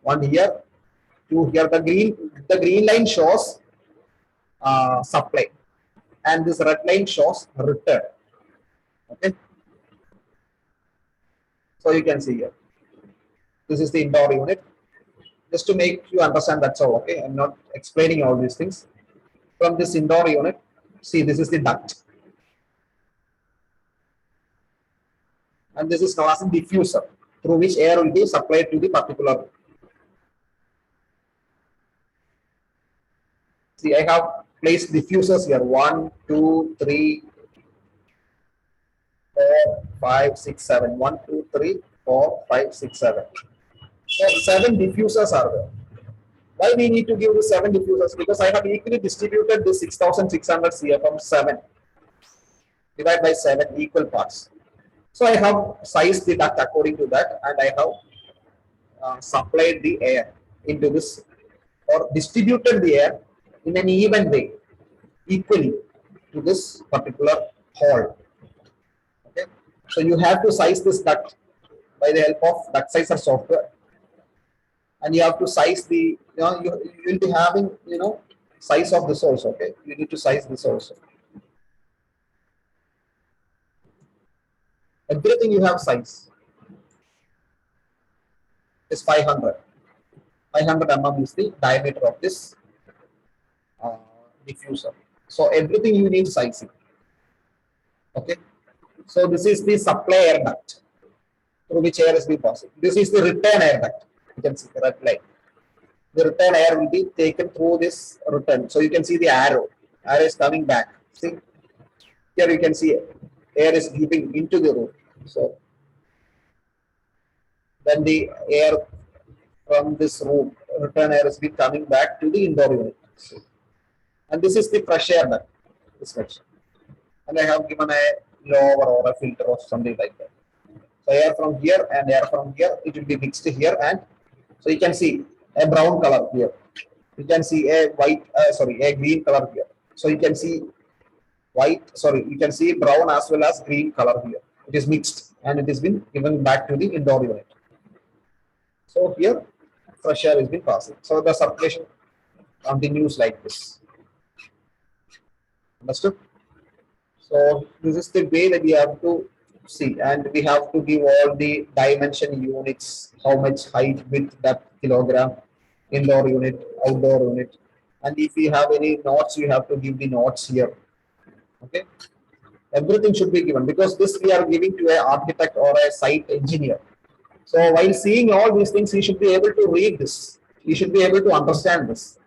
1 here, 2 here. The green line shows supply, and this red line shows return. Okay. So you can see here. This is the indoor unit. Just to make you understand, that's all. Okay. I'm not explaining all these things. From this indoor unit, see, this is the duct. And this is known as a diffuser, through which air will be supplied to the particular. See, I have placed diffusers here. 1, 2, 3, 4, 5, 6, 7. 1, 2, 3, 4, 5, 6, 7. So 7 diffusers are there. Why we need to give the 7 diffusers? Because I have equally distributed the 6,600 CFM 7 divided by 7 equal parts. So I have sized the duct according to that, and I have supplied the air into this, or distributed the air in an even way, equally to this particular hall. Okay, so you have to size this duct by the help of duct sizer software, and you have to size the, you will be having, size of this also. Okay, you need to size this also. Everything you have size is 500. 500 mm is the diameter of this diffuser. So everything you need sizing. Okay. So this is the supply air duct through which air is being passed. This is the return air duct. You can see the red line. the return air will be taken through this return. So you can see the arrow. Arrow is coming back. See, here you can see air is giving into the room. So then the air from this room, return air is coming back to the indoor unit. So, and this is the fresh air duct, this section. And I have given a lower or a filter or something like that. So air from here and air from here, it will be mixed here, and so you can see a brown color here. You can see a a green color here. So you can see you can see brown as well as green color here. It is mixed and it has been given back to the indoor unit. So here, fresh air has been passing. So the circulation continues like this. Understood? So this is the way that we have to see, and we have to give all the dimension units, how much height, width, depth, kilogram, indoor unit, outdoor unit, and if you have any notes, you have to give the notes here. Okay, everything should be given because this we are giving to an architect or a site engineer. So while seeing all these things, he should be able to read this. He should be able to understand this.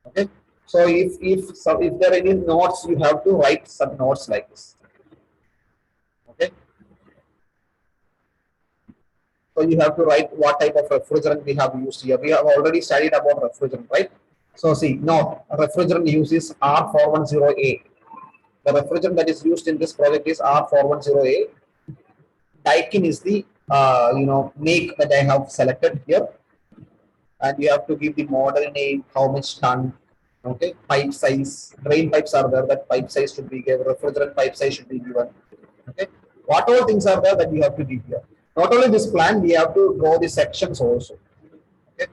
Okay. So if there are any notes, you have to write some notes like this. Okay. So you have to write what type of refrigerant we have used here. We have already studied about refrigerant, right? So see, now refrigerant uses R410A. The refrigerant that is used in this project is R410A. Daikin is the make that I have selected here, and you have to give the model name, how much ton. Okay, pipe size, drain pipes are there, that pipe size should be given, refrigerant pipe size should be given. Okay, what all things are there that you have to give here. Not only this plan, we have to draw the sections also. Okay,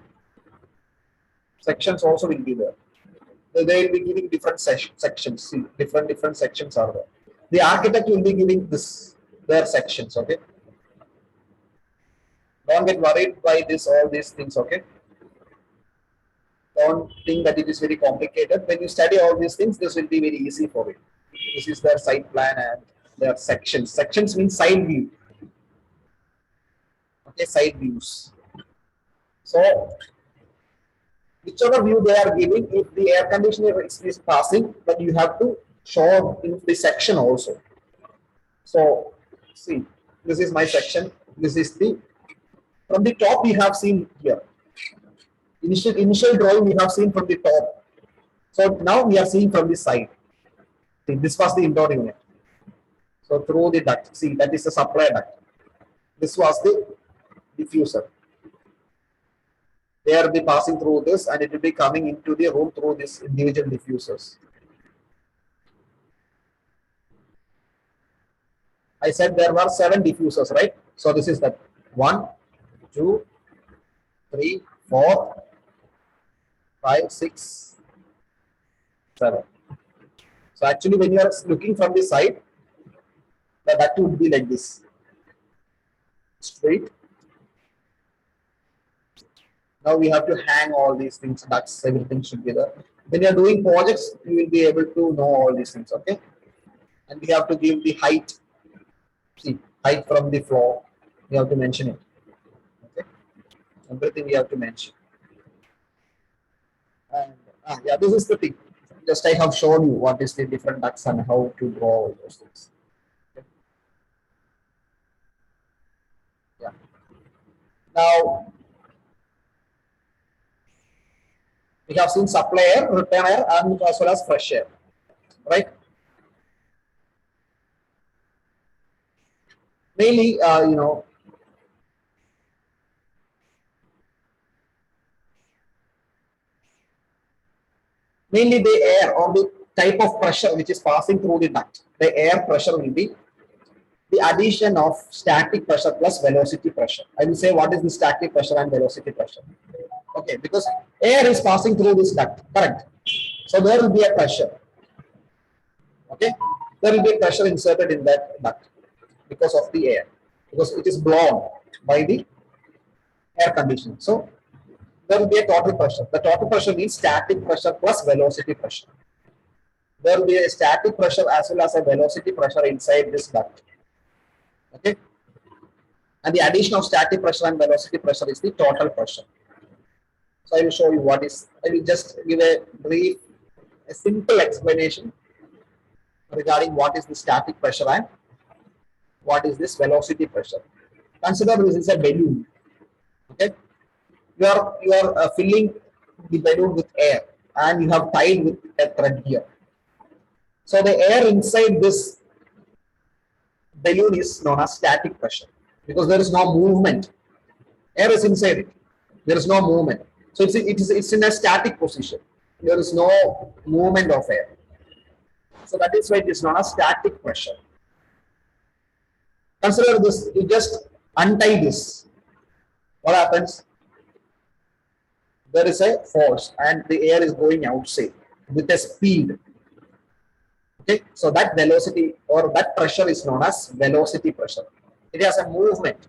sections also will be there. So they will be giving different sections. See, different sections are there. The architect will be giving their sections. Okay, don't get worried by all these things. Okay. Don't think that it is very complicated. When you study all these things, this will be very easy for you. This is their site plan and their sections. Sections means side view. Okay, side views. So, whichever view they are giving, if the air conditioner is passing, then you have to show in the section also. So, see, this is my section. This is from the top we have seen here. Initial drawing we have seen from the top. So now we are seeing from the side. See, this was the indoor unit. So through the duct, see, that is the supply duct. This was the diffuser. They will be passing through this, and it will be coming into the room through these individual diffusers. I said there were 7 diffusers, right? So this is that 1, 2, 3, 4, 5, 6, 7. So actually, when you are looking from the side, the duct would be like this, straight. Now we have to hang all these things, ducts, everything should be there. When you are doing projects, you will be able to know all these things, okay? And we have to give the height. See, height from the floor, we have to mention it. Okay, everything we have to mention. And yeah, this is the thing. Just I have shown you what is the different ducts and how to draw all those things. Okay. Yeah. Now we have seen supply air, return air, and as well as fresh air, right? Mainly, mainly the air or the type of pressure which is passing through the duct. The air pressure will be the addition of static pressure plus velocity pressure. I will say what is the static pressure and velocity pressure. Okay, because air is passing through this duct, correct? So there will be a pressure. Okay, there will be a pressure inserted in that duct because of the air, because it is blown by the air conditioner. So there will be a total pressure. The total pressure means static pressure plus velocity pressure. There will be a static pressure as well as a velocity pressure inside this duct. Okay, and the addition of static pressure and velocity pressure is the total pressure. So I will show you what is, I will just give a brief, a simple explanation regarding what is the static pressure and what is this velocity pressure. Consider this is a balloon. Okay, you are filling the balloon with air and you have tied with a thread here. So the air inside this balloon is known as static pressure because there is no movement. Air is inside it. There is no movement. So it's in a static position. There is no movement of air. So that is why it is known as static pressure. Consider this, you just untie this. What happens? There is a force and the air is going outside with a speed. Okay, so that velocity or that pressure is known as velocity pressure. It has a movement.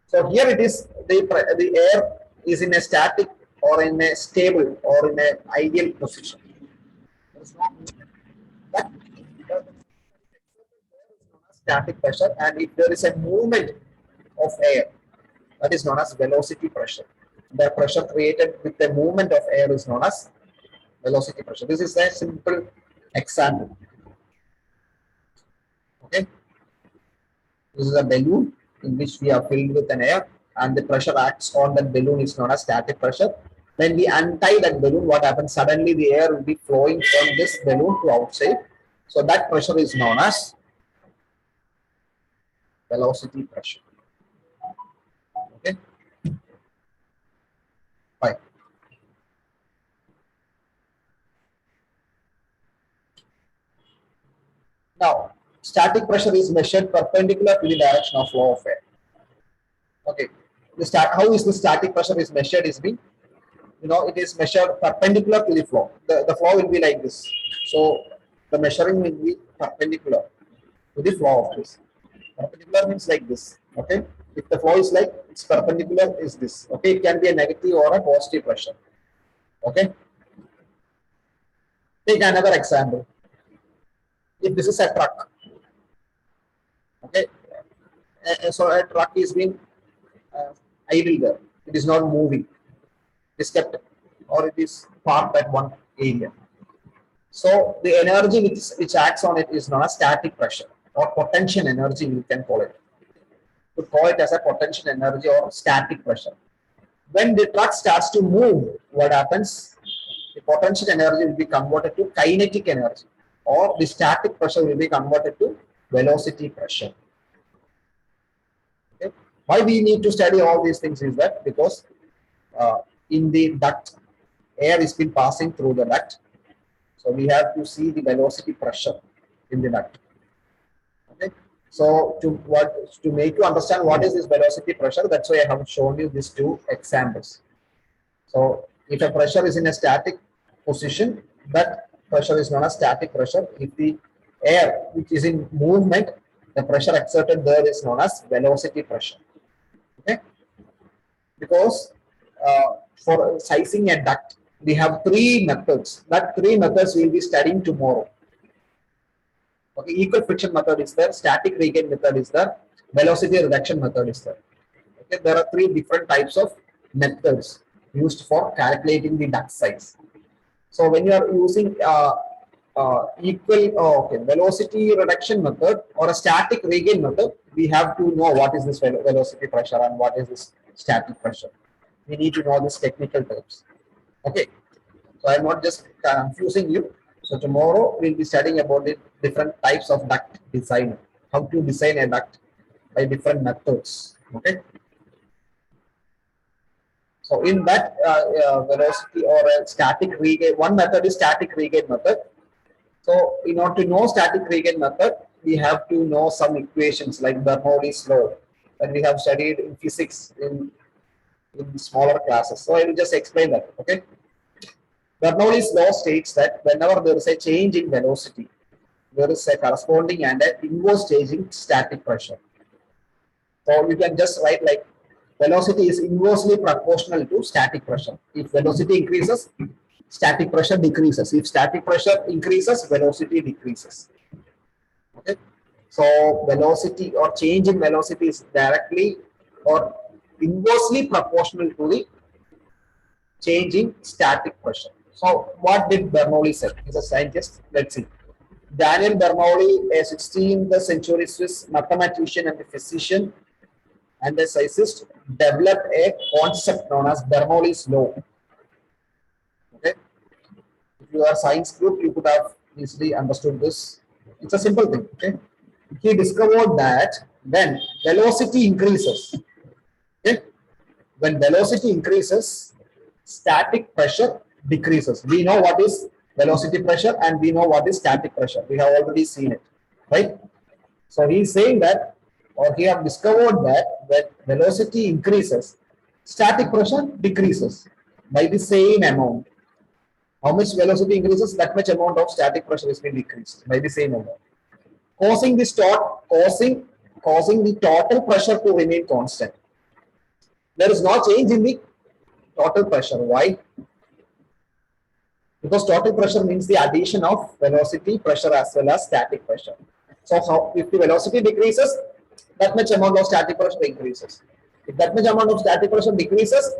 So here it is, the air is in a static or in a stable or in an ideal position. That static pressure, and if there is a movement of air, that is known as velocity pressure. The pressure created with the movement of air is known as velocity pressure. This is a simple example. Okay, this is a balloon in which we are filled with an air and the pressure acts on that balloon is known as static pressure. When we untie that balloon, what happens? Suddenly the air will be flowing from this balloon to outside. So that pressure is known as velocity pressure. Okay, fine. Now, static pressure is measured perpendicular to the direction of flow of air. Okay, how is the static pressure is measured is being, it is measured perpendicular to the flow. The flow will be like this. So the measuring will be perpendicular to the flow of this. Perpendicular means like this. Okay, if the flow is like it's perpendicular is this. Okay, it can be a negative or a positive pressure. Okay, take another example. If this is a truck, okay, so a truck is being idle there. It is not moving. It is kept or it is parked at one area. So the energy which acts on it is known as static pressure or potential energy, we can call it. We call it as a potential energy or static pressure. When the truck starts to move, what happens? The potential energy will be converted to kinetic energy, or the static pressure will be converted to velocity pressure. Okay. Why we need to study all these things is that because in the duct, air is been passing through the duct. So we have to see the velocity pressure in the duct. Okay. So to make you understand what is this velocity pressure, that's why I have shown you these two examples. So if a pressure is in a static position, that pressure is known as static pressure. If the air which is in movement, the pressure exerted there is known as velocity pressure. Okay, because for sizing a duct, we have three methods. That three methods we will be studying tomorrow. Okay, equal friction method is there, static regain method is there, velocity reduction method is there. Okay, there are three different types of methods used for calculating the duct size. So when you are using velocity reduction method or a static regain method, we have to know what is this velocity pressure and what is this static pressure. We need to know these technical terms. Okay, so I'm not just confusing you. So tomorrow we'll be studying about the different types of duct design, how to design a duct by different methods. Okay. So in that velocity or a static regain, one method is static regain method. So in order to know static regain method, we have to know some equations like Bernoulli's law that we have studied in physics in smaller classes. So I will just explain that. Okay. Bernoulli's law states that whenever there is a change in velocity, there is a corresponding and an inverse change in static pressure. So you can just write like velocity is inversely proportional to static pressure. If velocity increases, static pressure decreases. If static pressure increases, velocity decreases. Okay. So velocity or change in velocity is directly or inversely proportional to the change in static pressure. So what did Bernoulli say? He's a scientist. Let's see. Daniel Bernoulli, a 16th century Swiss mathematician and physician and a physicist, developed a concept known as Bernoulli's law. Okay, if you are science group, you could have easily understood this. It's a simple thing. Okay, he discovered that when velocity increases, okay, when velocity increases, static pressure decreases. We know what is velocity pressure and we know what is static pressure. We have already seen it, right? So he is saying that, or he have discovered that when velocity increases, static pressure decreases by the same amount. How much velocity increases, that much amount of static pressure is being decreased by the same amount, causing causing the total pressure to remain constant. There is no change in the total pressure. Why? Because total pressure means the addition of velocity, pressure as well as static pressure. So how, if the velocity decreases, that much amount of static pressure increases. If that much amount of static pressure decreases,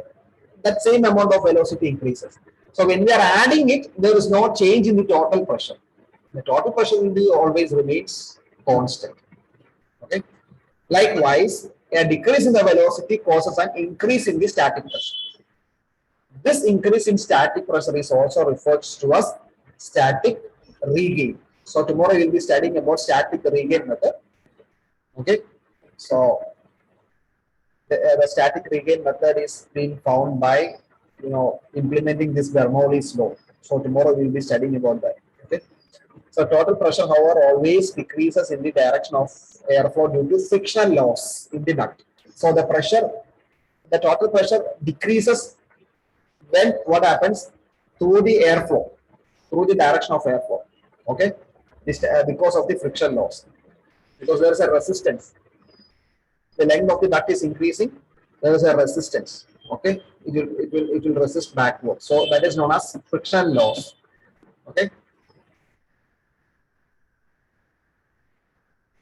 that same amount of velocity increases. So when we are adding it, there is no change in the total pressure. The total pressure will be always remains constant. Okay. Likewise, a decrease in the velocity causes an increase in the static pressure. This increase in static pressure is also referred to as static regain. So tomorrow we will be studying about static regain method. Okay. So the static regain method is being found by implementing this Bernoulli's law. So tomorrow we will be studying about that. Okay. So total pressure, however, always decreases in the direction of airflow due to frictional loss in the duct. So the total pressure decreases when what happens through the airflow, through the direction of airflow. Okay, because of the friction loss, because there is a resistance. The length of the duct is increasing. There is a resistance. Okay, it will resist backward. So that is known as friction loss. Okay.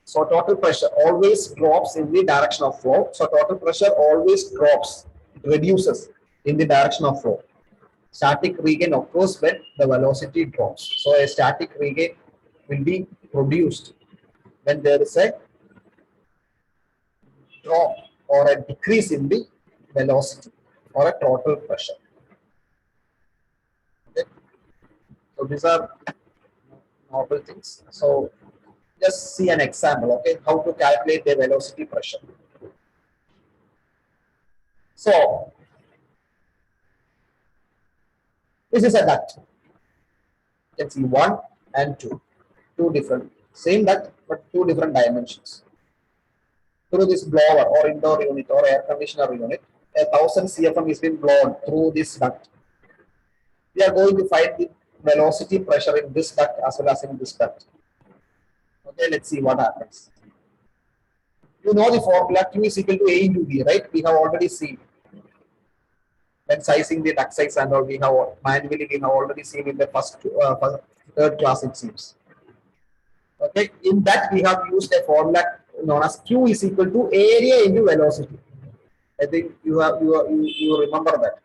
So total pressure always drops in the direction of flow. So total pressure always drops, reduces in the direction of flow. Static regain occurs when the velocity drops. So a static regain will be produced when there is a drop or a decrease in the velocity or a total pressure. Okay. So these are normal things. So just see an example, okay, how to calculate the velocity pressure. So this is a duct. You can see 1 and 2, different, same duct but 2 different dimensions. Through this blower or indoor unit or air conditioner unit, 1000 CFM is being blown through this duct. We are going to find the velocity pressure in this duct as well as in this duct. Okay, let's see what happens. You know the formula, Q is equal to A into V, right? We have already seen. When sizing the duct size and all, we have already seen in the third class, it seems. Okay, in that we have used a formula known as Q is equal to area into velocity. I think you remember that.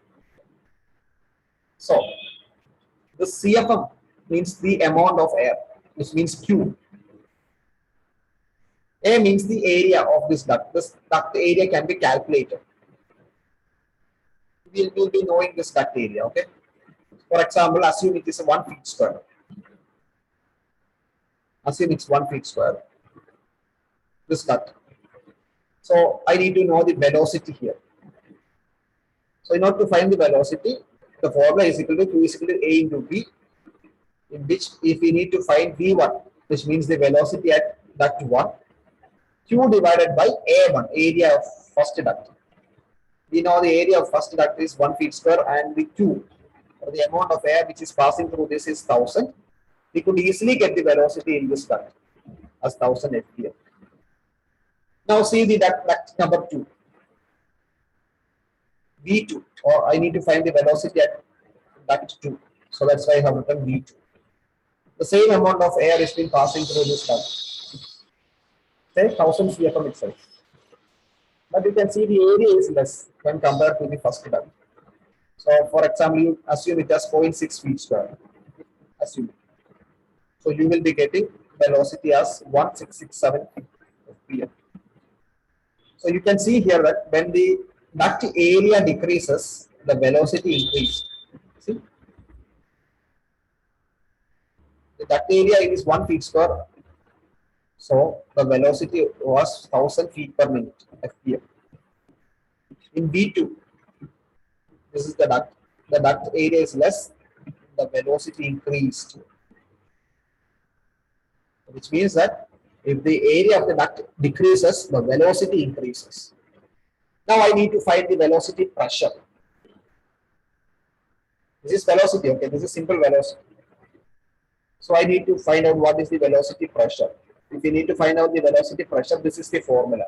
So the CFM means the amount of air, which means Q. A means the area of this duct. This duct area can be calculated. We will be knowing this duct area. Okay. For example, assume it is 1 feet square. Assume it's 1 feet square. This duct. So I need to know the velocity here. So in order to find the velocity, the formula is equal to Q is equal to A into V, in which if we need to find V1, which means the velocity at duct 1, Q divided by A1, area of first duct. We know the area of first duct is 1 feet square and the Q, or the amount of air which is passing through this is 1000. We could easily get the velocity in this duct as 1000 FPM. Now see the duct number 2. V2, or I need to find the velocity at duct 2. So that's why I have written V2. The same amount of air is being passing through this duct. Say 1000 CFM itself. But you can see the area is less when compared to the first duct. So for example, you assume it as 0.6 feet square. Assume. So you will be getting velocity as 1667 feet. So you can see here that when the duct area decreases, the velocity increased. See, the duct area is 1 feet square. So the velocity was 1000 feet per minute FPM. In B2, this is the duct. The duct area is less, the velocity increased, which means that if the area of the duct decreases, the velocity increases. Now I need to find the velocity pressure. This is velocity, okay? This is simple velocity. So I need to find out what is the velocity pressure. If you need to find out the velocity pressure, this is the formula.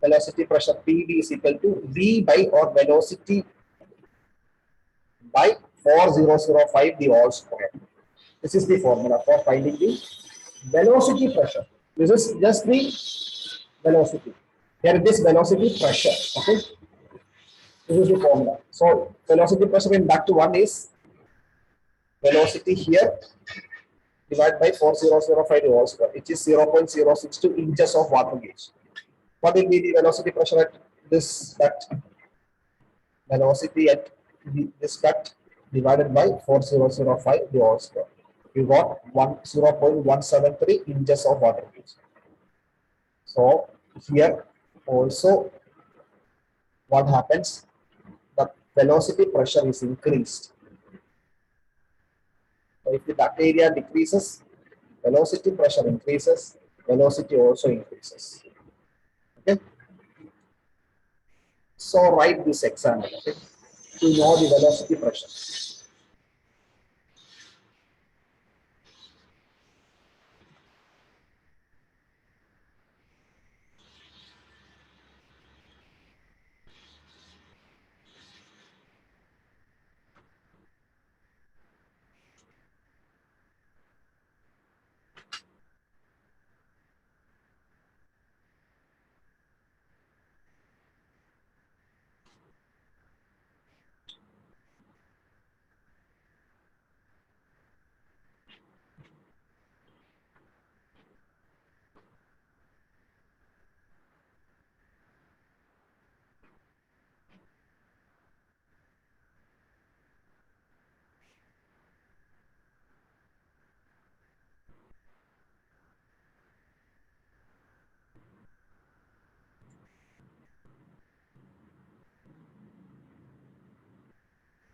Velocity pressure PV is equal to V by or velocity by 4005 the all square. This is the formula for finding the velocity pressure. This is just the velocity. Here it is velocity pressure. Okay. This is the formula. So velocity pressure in duct 1 is velocity here divided by 4005 the whole square, which is 0.062 inches of water gauge. What will be the velocity pressure at this duct? Velocity at this duct divided by 4005 the whole square. You got 0.173 inches of water gauge. So here also what happens? The velocity pressure is increased. So if the duct area decreases, velocity pressure increases, velocity also increases. Okay. So write this example, okay, to know the velocity pressure.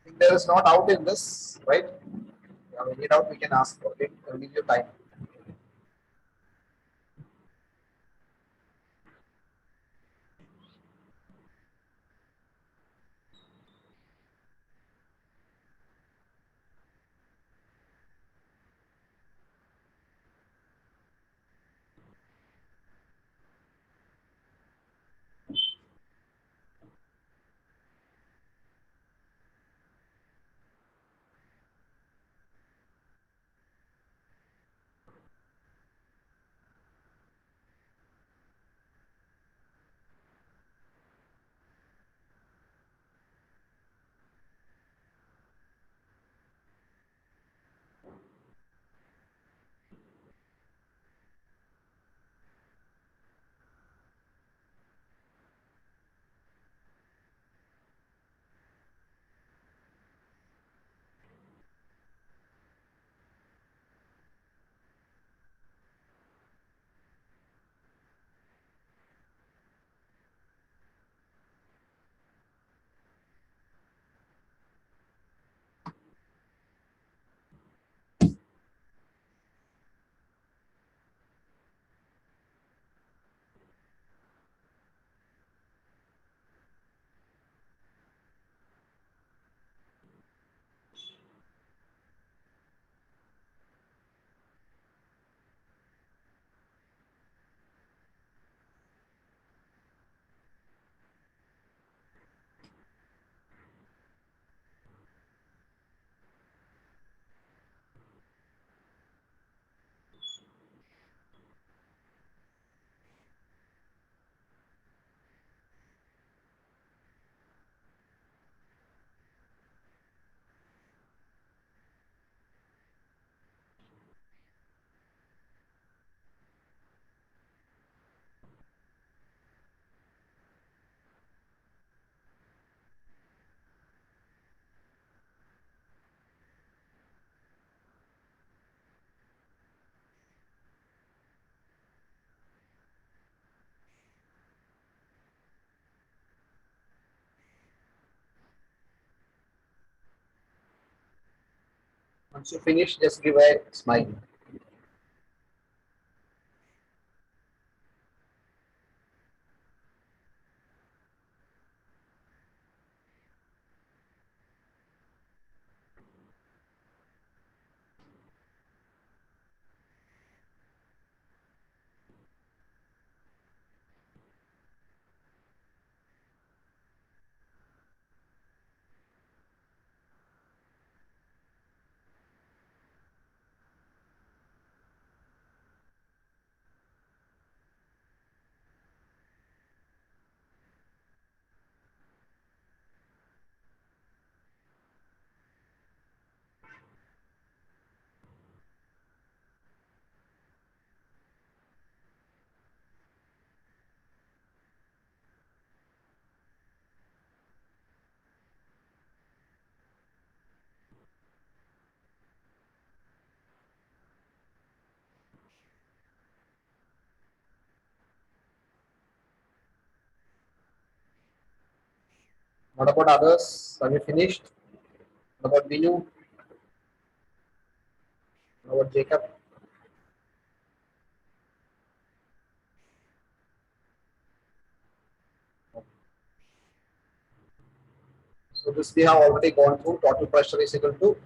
If there is no doubt in this, right? Any doubt we can ask. Okay, I'll give you time. Once you finish, just give a smile. What about others? Have you finished? What about Vinu? What about Jacob? So this we have already gone through. Total pressure is equal to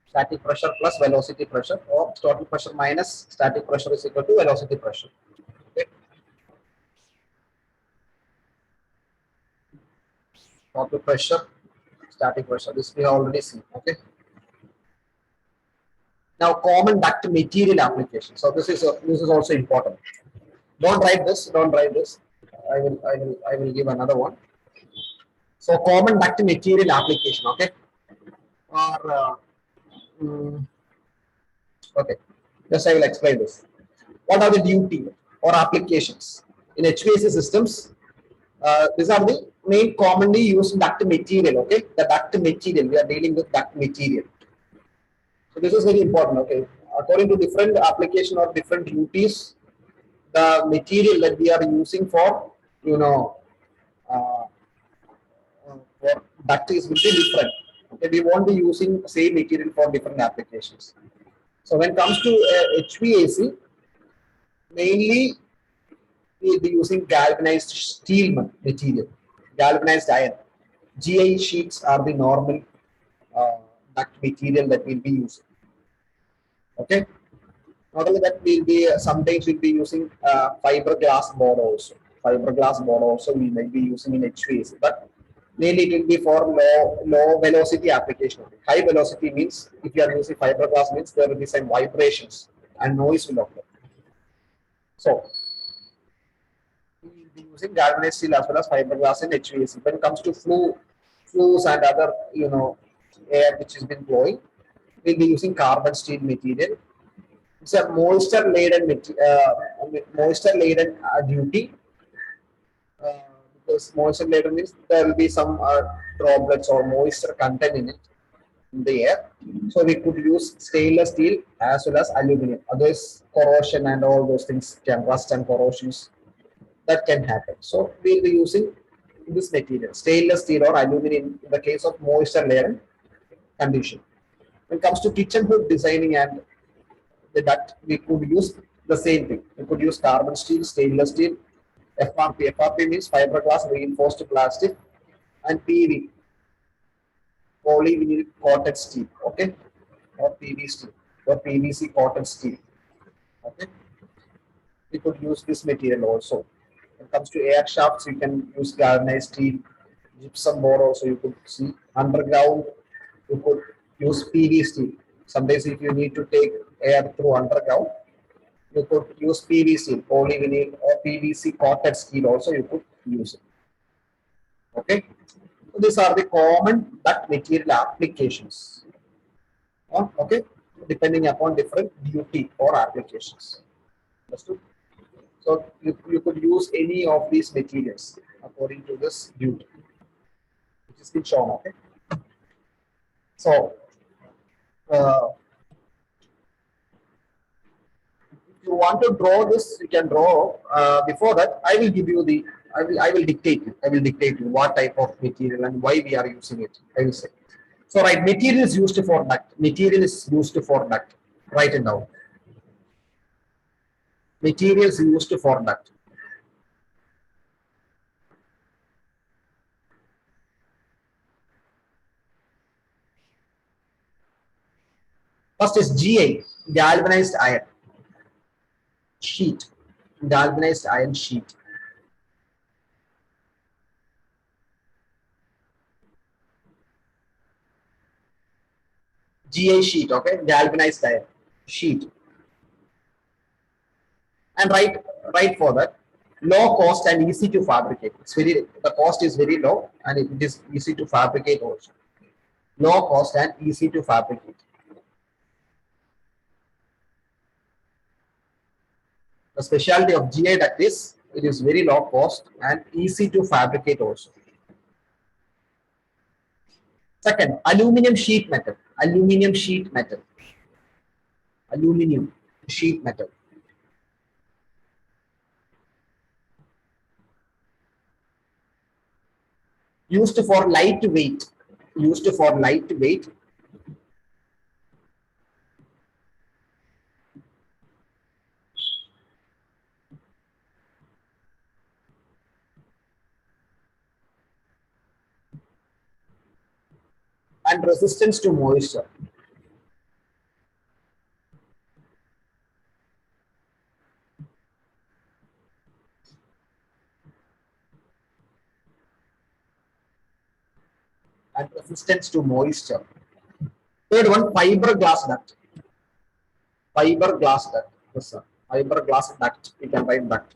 static pressure plus velocity pressure, or total pressure minus static pressure is equal to velocity pressure. Okay. Total pressure, static pressure. This we have already seen. Okay. Now common duct material application. So this is also important. Don't write this. Don't write this. I will give another one. So common duct material application. Okay. Or mm, okay. Just I will explain this. What are the duty or applications in HVAC systems? These are the main commonly used duct material. Okay, the duct material, we are dealing with duct material. So this is very important. Okay, according to different application or different duties, the material that we are using for uh, for duct is will be different. Okay, we won't be using same material for different applications. So when it comes to HVAC, mainly we will be using galvanized steel material, galvanized iron. GI sheets are the normal uh, duct material that we'll be using. Okay. Not only that, we'll be sometimes we'll be using fiberglass board also. Fiberglass board also we might be using in HVAC, but mainly it will be for low velocity application. High velocity means if you are using fiberglass means there will be some vibrations and noise will occur. So we will be using galvanized steel as well as fiberglass in HVAC. When it comes to flues and other air which has been blowing, we'll be using carbon steel material. It's a moisture laden duty, uh, because moisture laden means there will be some droplets or moisture content in it in the air. So we could use stainless steel as well as aluminum. Otherwise, corrosion and all those things can rust and corrosions that can happen. So we'll be using this material, stainless steel or aluminum in the case of moisture laden condition. When it comes to kitchen hood designing and the duct, we could use the same thing. We could use carbon steel, stainless steel, FRP. FRP means fiberglass reinforced plastic, and PV, polyvinyl coated steel. Okay, or PV steel or PVC coated steel. Okay, we could use this material also. When it comes to air shafts, you can use galvanized steel, gypsum board also. You could see underground. You could use PV steel. Sometimes if you need to take air through underground, you could use PVC, polyvinyl or PVC coated steel also you could use it. Okay. So these are the common duct material applications. Okay. Depending upon different duty or applications. Understood? So you could use any of these materials according to this duty, which has been shown. Okay. So uh, if you want to draw this, you can draw. Before that, I will give you the. I will dictate you. I will dictate you what type of material and why we are using it. I will say. So right, material is used for duct. Material is used for duct. Write it down. Materials used for duct. First is GI, galvanized iron sheet. Galvanized iron sheet. GI sheet, okay, galvanized iron sheet. And right for that, low cost and easy to fabricate. It's very, the cost is very low and it is easy to fabricate also. Low cost and easy to fabricate. The specialty of GI duct is it is very low cost and easy to fabricate also. Second, aluminum sheet metal. Aluminum sheet metal. Aluminum sheet metal. Used for lightweight. Used for lightweight. And resistance to moisture. And resistance to moisture. Third one, fiberglass duct. Fiberglass duct. Yes, sir. Fiberglass duct. You can write duct.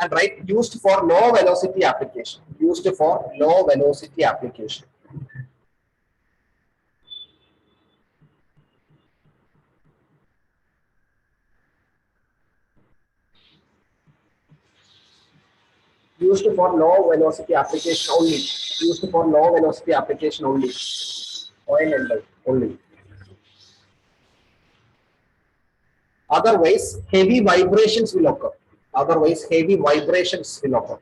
And right, used for low velocity application. Used for low velocity application. Used for low velocity application only. Used for low velocity application only. Oil and light only. Otherwise, heavy vibrations will occur. Otherwise, heavy vibrations will occur.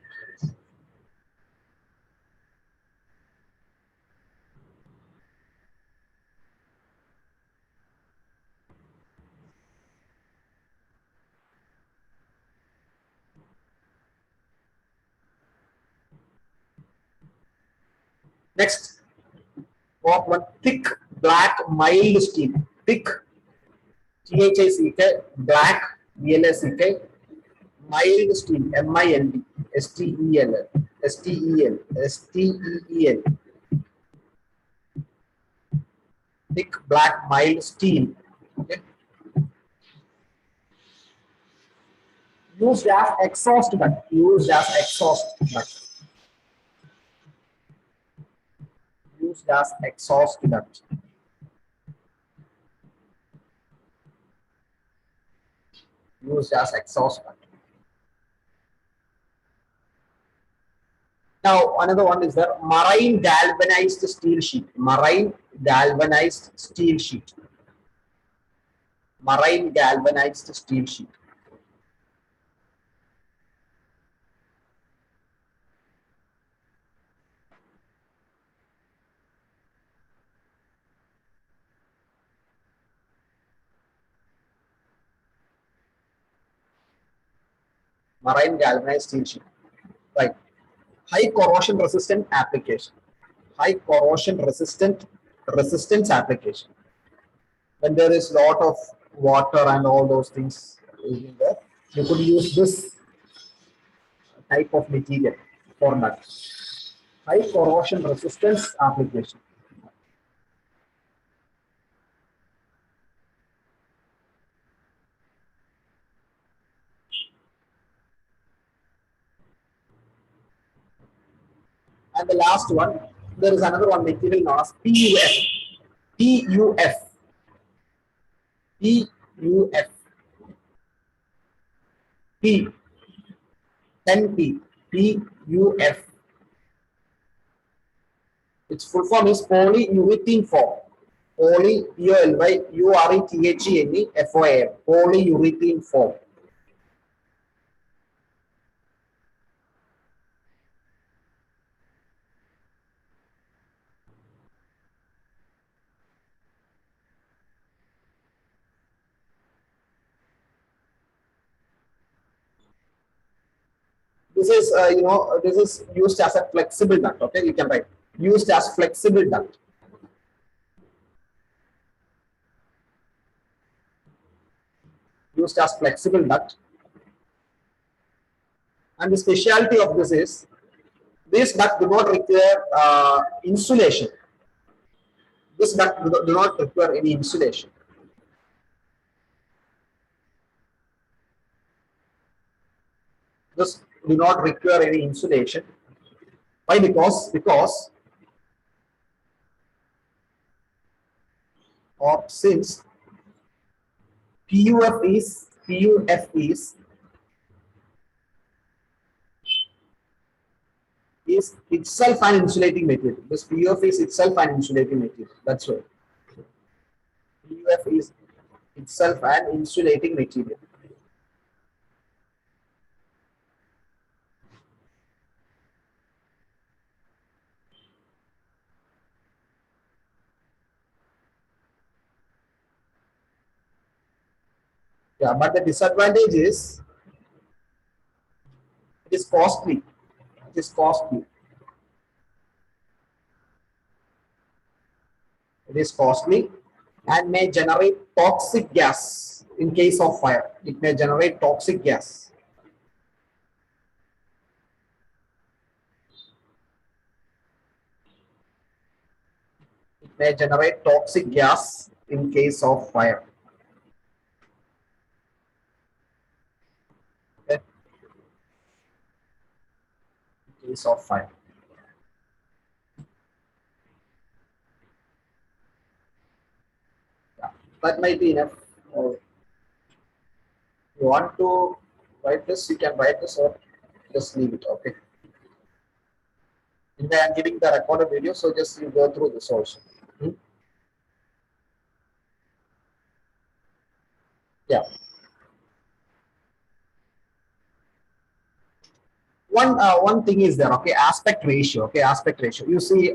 Next, what one? Thick, black, mild steel. Thick, THICK, black, BLSCK, mild steel, MILD, STEL, STEL, STEEL. Thick, black, mild steel. Okay. Used as exhaust duct. Used as exhaust duct. Used as exhaust duct. Used as exhaust duct. Now, another one is the marine galvanized steel sheet. Marine galvanized steel sheet. Marine galvanized steel sheet. Marine galvanized steel sheet. Right. High corrosion resistant application. High corrosion resistance application. When there is lot of water and all those things in there, you could use this type of material for that. High corrosion resistance application. And the last one, there is another one material known as PUF. PUF. PUF. P. 10P. PUF. Its full form is polyurethane foam. polyurethane, polyurethane foam. This is, this is used as a flexible duct. Okay, you can write used as flexible duct. Used as flexible duct. And the specialty of this duct do not require insulation. This duct do not require any insulation. This do not require any insulation. Why? Because or since PUF is itself an insulating material. This PUF is itself an insulating material. That's why PUF is itself an insulating material. Yeah, but the disadvantage is it is costly. It is costly. It is costly and may generate toxic gas in case of fire. It may generate toxic gas. It may generate toxic gas in case of fire. Okay. In case of fire. Yeah, that might be enough. You want to write this, you can write this or just leave it. Okay. Anyway, I'm giving the recorded video, so just you go through this also. Yeah. One thing is there. Okay, aspect ratio. Okay, aspect ratio. You see,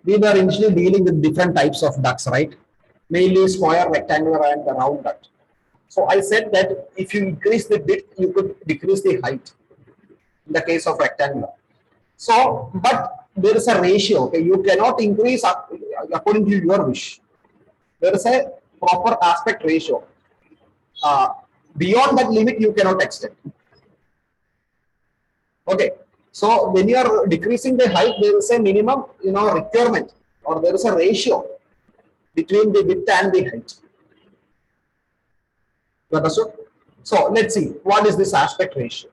we were initially dealing with different types of ducts, right? Mainly square, rectangular, and the round duct. So I said that if you increase the width, you could decrease the height. In the case of rectangular. So, but there is a ratio. Okay, you cannot increase according to your wish. There is a proper aspect ratio. Beyond that limit, you cannot extend. Okay, so when you are decreasing the height, there is a minimum, requirement, or there is a ratio between the width and the height. You understood? So let's see what is this aspect ratio.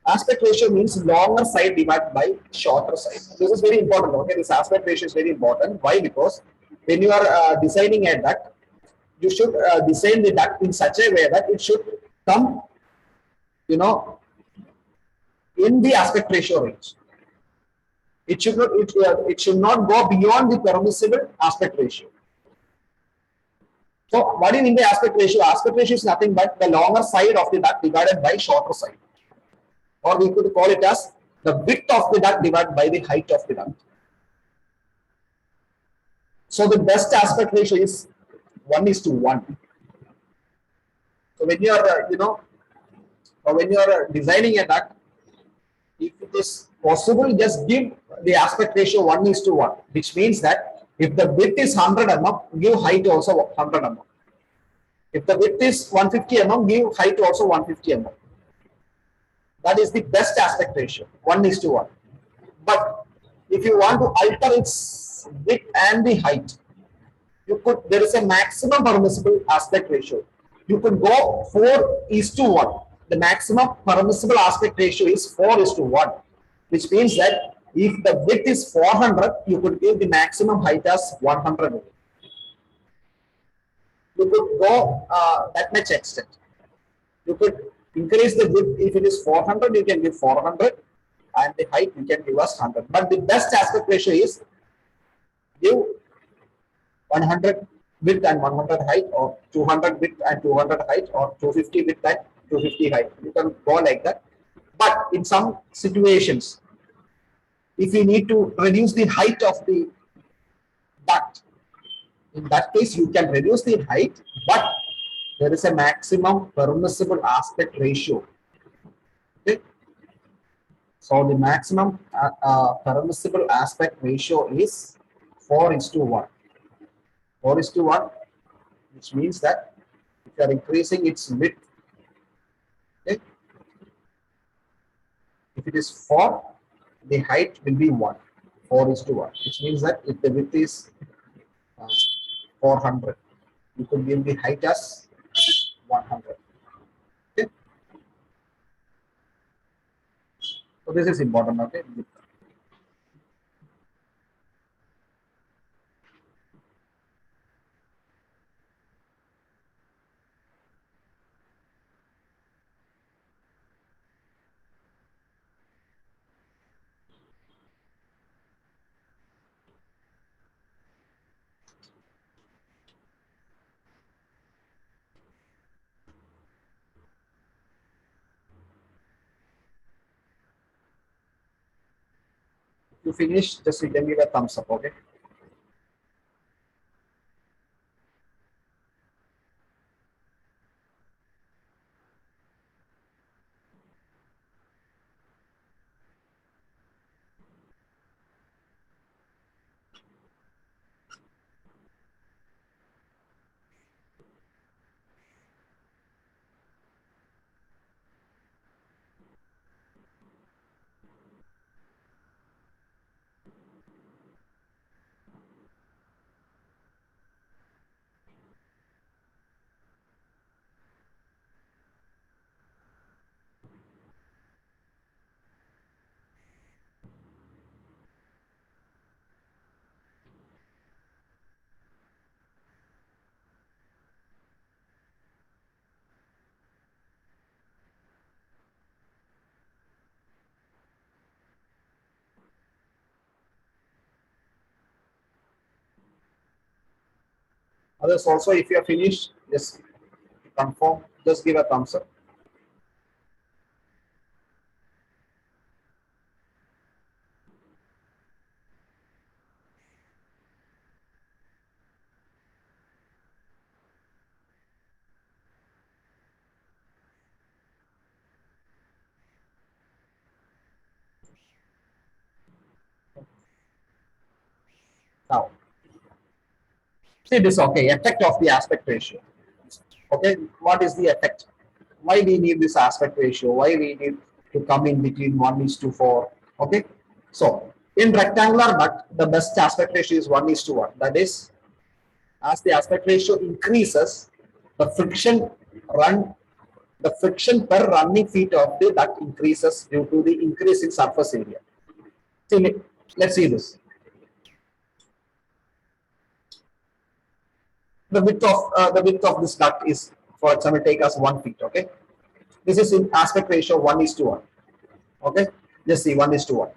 Aspect ratio means longer side divided by shorter side. This is very important. Okay, this aspect ratio is very important. Why? Because when you are designing a duct, you should design the duct in such a way that it should come, in the aspect ratio range. It should not. It should not go beyond the permissible aspect ratio. So, what is in the aspect ratio? Aspect ratio is nothing but the longer side of the duct divided by shorter side. Or we could call it as the width of the duct divided by the height of the duct. So the best aspect ratio is 1:1. So when you are, when you are designing a duct, if it is possible, just give the aspect ratio 1:1, which means that if the width is 100 mm, give height also 100 mm. If the width is 150 mm, give height also 150 mm. That is the best aspect ratio, 1:1. But if you want to alter its width and the height, there is a maximum permissible aspect ratio. You could go 4:1. The maximum permissible aspect ratio is 4:1, which means that if the width is 400, you could give the maximum height as 100. You could go that much extent. You could increase the width. If it is 400, you can give 400, and the height you can give us 100. But the best aspect ratio is give 100 width and 100 height, or 200 width and 200 height, or 250 width and 250 height. You can go like that. But in some situations, if you need to reduce the height of the duct, in that case you can reduce the height, but there is a maximum permissible aspect ratio. Okay? So the maximum permissible aspect ratio is 4:1. 4:1, which means that if you are increasing its width, okay, if it is 4, the height will be 1. 4:1, which means that if the width is 400, you could give the height as 100. Okay, so this is important. Okay, to finish, just you can give a thumbs up. Okay. Others also, if you are finished, just confirm, just give a thumbs up. Now, see this, okay, effect of the aspect ratio. Okay, what is the effect? Why we need this aspect ratio? Why we need to come in between 1:4? Okay, so in rectangular duct, the best aspect ratio is 1:1. That is, as the aspect ratio increases, the run, the friction per running feet of the duct increases due to the increase in surface area. See, let's see this. The width of this duct is, for example, take as 1 feet. Okay, this is in aspect ratio 1:1. Okay, just see 1:1.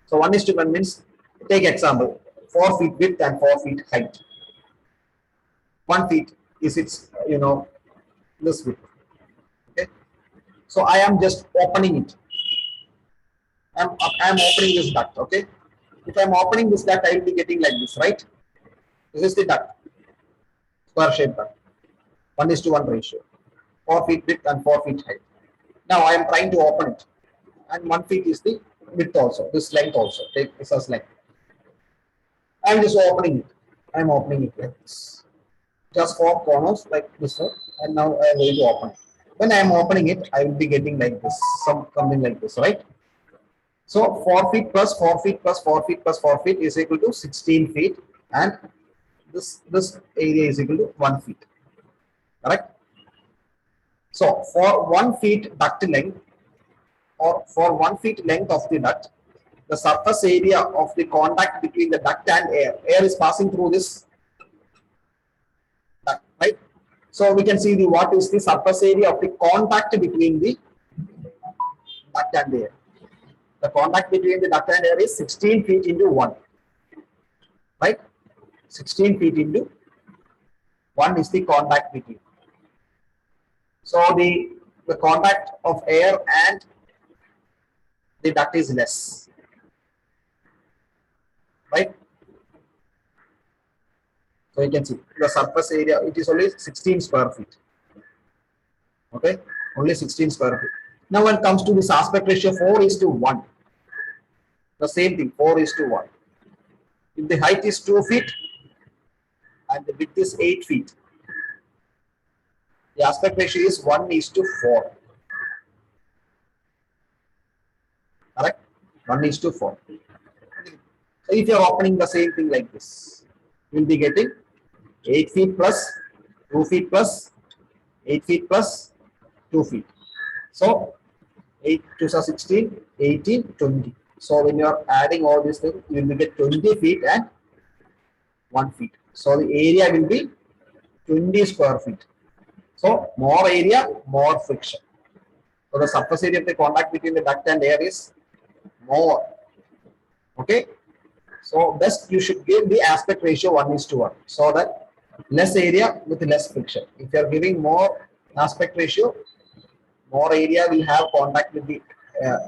So 1:1 means, take example, 4 feet width and 4 feet height. 1 feet is its this width. Okay, so I am just opening it. I'm opening this duct. Okay, if I'm opening this duct, I will be getting like this, right? This is the duct, square shaped duct, 1:1 ratio, 4 feet width and 4 feet height. Now I am trying to open it, and 1 feet is the width also, this length also. Take this as length. I'm just opening it. I'm opening it like this. Just 4 corners like this one, and now I am going to open it. When I am opening it, I will be getting like this, something like this, right? So 4 feet plus 4 feet plus 4 feet plus 4 feet is equal to 16 feet, and this area is equal to 1 feet. Correct? So for 1 feet duct length, or for 1 feet length of the duct, the surface area of the contact between the duct and air is passing through this duct, right? So we can see what is the surface area of the contact between the duct and the air. The contact between the duct and air is 16 feet into 1, right? 16 feet into 1 is the contact between. So the contact of air and the duct is less, right? So you can see the surface area, it is only 16 square feet. Okay, only 16 square feet. Now when it comes to this aspect ratio 4 is to 1, the same thing, 4 is to 1. If the height is 2 feet and the width is 8 feet, the aspect ratio is 1 is to 4. Correct? 1 is to 4. So if you are opening the same thing like this, you will be getting 8 feet plus 2 feet plus 8 feet plus 2 feet. So 8 2 are 16, 18, 20. So when you are adding all these things, you will get 20 feet and 1 feet. So the area will be 20 square feet. So more area, more friction. So the surface area of the contact between the duct and air is more. Okay. So best you should give the aspect ratio 1 is to 1, so that less area with less friction. If you are giving more aspect ratio, more area will have contact with the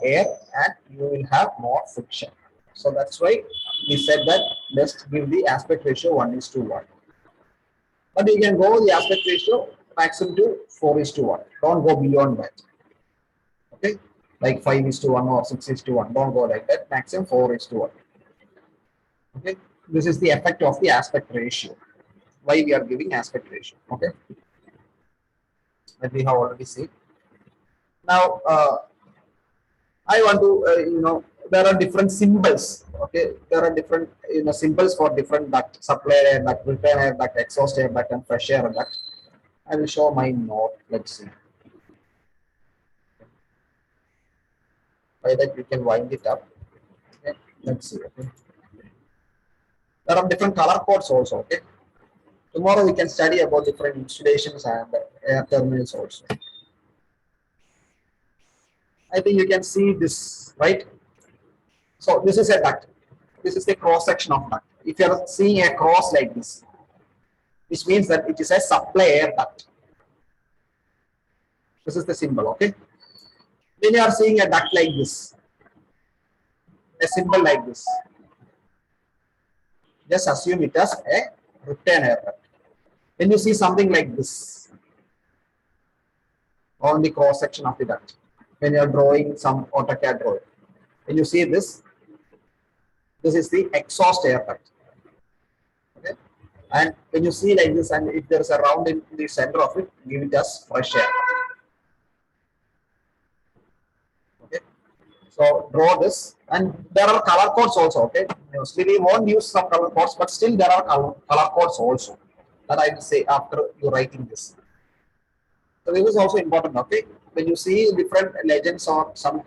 air and you will have more friction. So that's why we said that best give the aspect ratio 1 is to 1. But you can go the aspect ratio maximum to 4 is to 1. Don't go beyond that. Okay, like 5 is to 1 or 6 is to 1. Don't go like that. Maximum 4 is to 1. Okay, this is the effect of the aspect ratio. Why we are giving aspect ratio? Okay, that we have already seen. Now, I want to there are different symbols. Okay, there are different symbols for different duct: supply air duct, return air duct, exhaust air duct, and fresh air duct. I will show my note. Let's see. By that you can wind it up. Okay, let's see. Okay, there are different color codes also. Okay, tomorrow we can study about different installations and air terminals also. I think you can see this, right? So this is a duct. This is the cross section of duct. If you are seeing a cross like this, which means that it is a supply air duct. This is the symbol, okay? When you are seeing a duct like this, a symbol like this, just assume it as a return air duct. When you see something like this on the cross section of the duct, when you are drawing some AutoCAD drawing, when you see this is the exhaust air duct. Okay, and when you see like this, and if there is a round in the center of it, give it as fresh air. Okay, so draw this, and there are color codes also. Okay, mostly we won't use some color codes, but still there are color codes also that I will say after you writing this. So this is also important. Okay, when you see different legends or some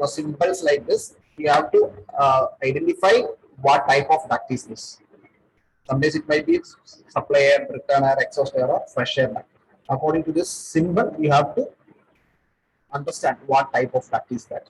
symbols like this, you have to identify what type of duct is this. Sometimes it might be supply air, return air, exhaust air, or fresh air duct. According to this symbol, you have to understand what type of duct is that.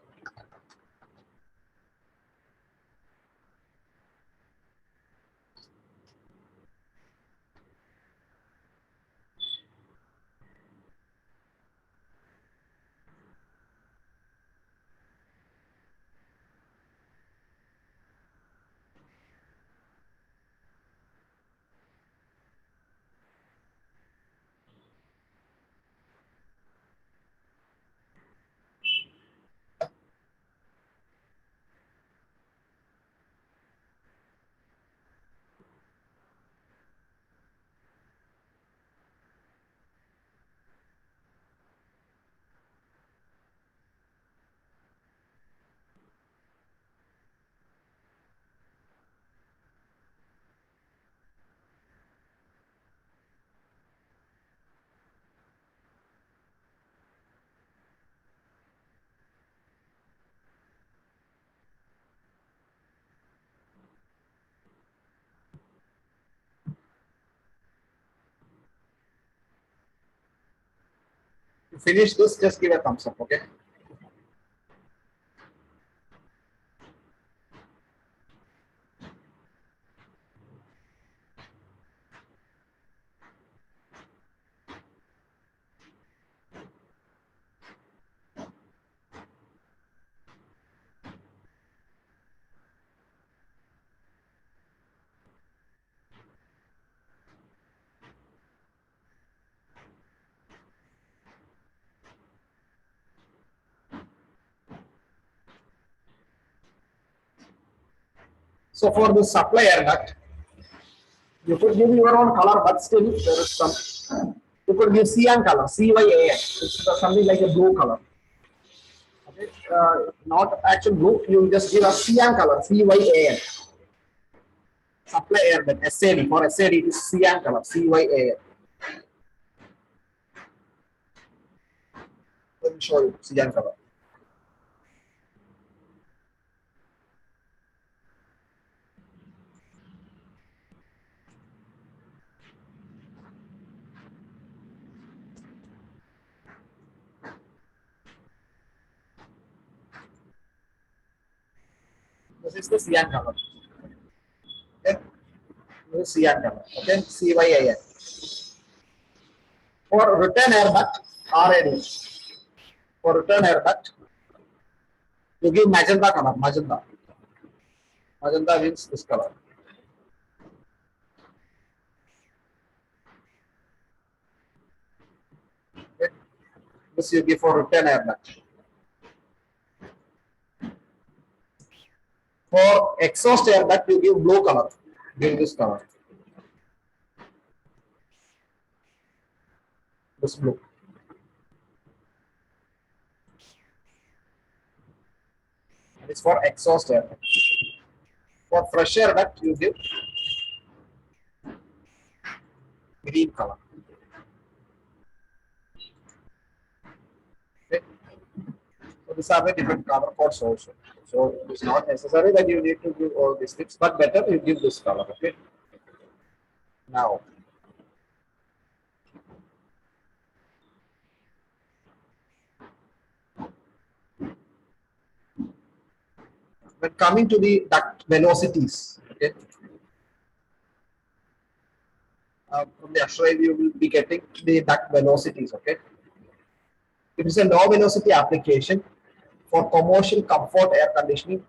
To finish this, just give a thumbs up. Okay. So for the supply air duct, you could give your own color, but still there is some. You could give cyan color, CYAN. It's something like a blue color. Okay, not actual blue. You just give a cyan color, CYAN. Supply air duct, SAD. For SAD, it is cyan color, CYAN. Let me show you cyan color. This is the cyan color. Okay, this is cyan color. Okay, CYAN. For return air duct, RAD. For return air duct, you give magenta color, magenta. Magenta means this color. Okay. This you give for return air duct. For exhaust air duct, you give blue color. Give this color. This blue. It's for exhaust air duct. For fresh air duct, you give green color. Okay. So these are the different color codes also. So it's not necessary that you need to give all these things, but better you give this color. Okay. Now, when coming to the duct velocities, okay, from the Ashray you will be getting the duct velocities. Okay, it is a low velocity application for commercial comfort air conditioning.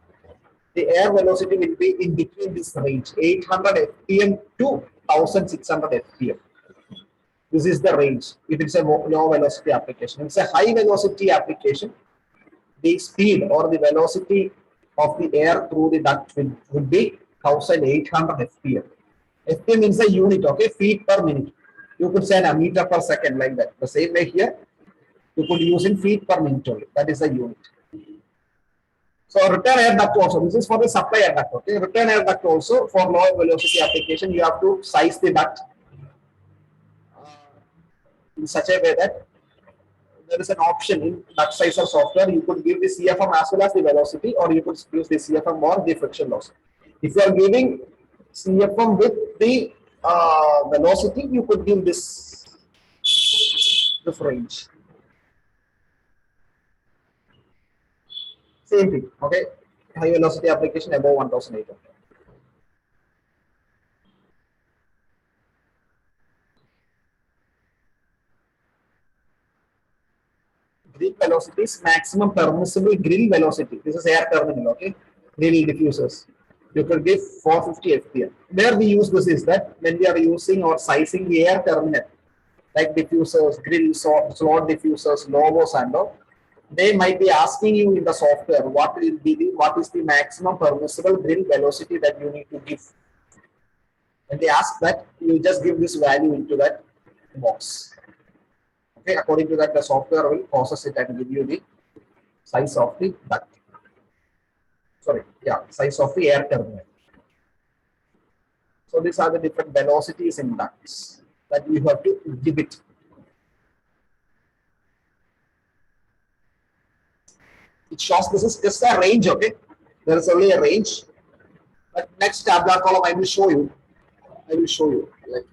The air velocity will be in between this range, 800 FPM to 1600 FPM. This is the range. It is a low velocity application. It's a high velocity application. The speed or the velocity of the air through the duct would be 1800 FPM. FPM means a unit, okay, feet per minute. You could say a meter per second like that. The same way here, you could use in feet per minute only. That is a unit. So return air duct also, this is for the supply air duct. Okay, return air duct also for low velocity application, you have to size the duct in such a way that there is an option in duct sizer software. You could give the CFM as well as the velocity, or you could use the CFM or the friction loss. If you are giving CFM with the velocity, you could give this range. Same thing, okay. High velocity application above 1800. Grill velocity is maximum permissible grill velocity. This is air terminal, okay. Grill diffusers. You could give 450 FPM. Where we use this is that when we are using or sizing the air terminal, like diffusers, grills, slot diffusers, logos, and all, they might be asking you in the software what is the maximum permissible grill velocity that you need to give. When they ask that, you just give this value into that box. Okay, according to that, the software will process it and give you the size of the duct. Sorry, yeah, size of the air terminal. So these are the different velocities in ducts that you have to give it. It shows this is just a range, okay? There is only a range. But next tabular column, I will show you. Like,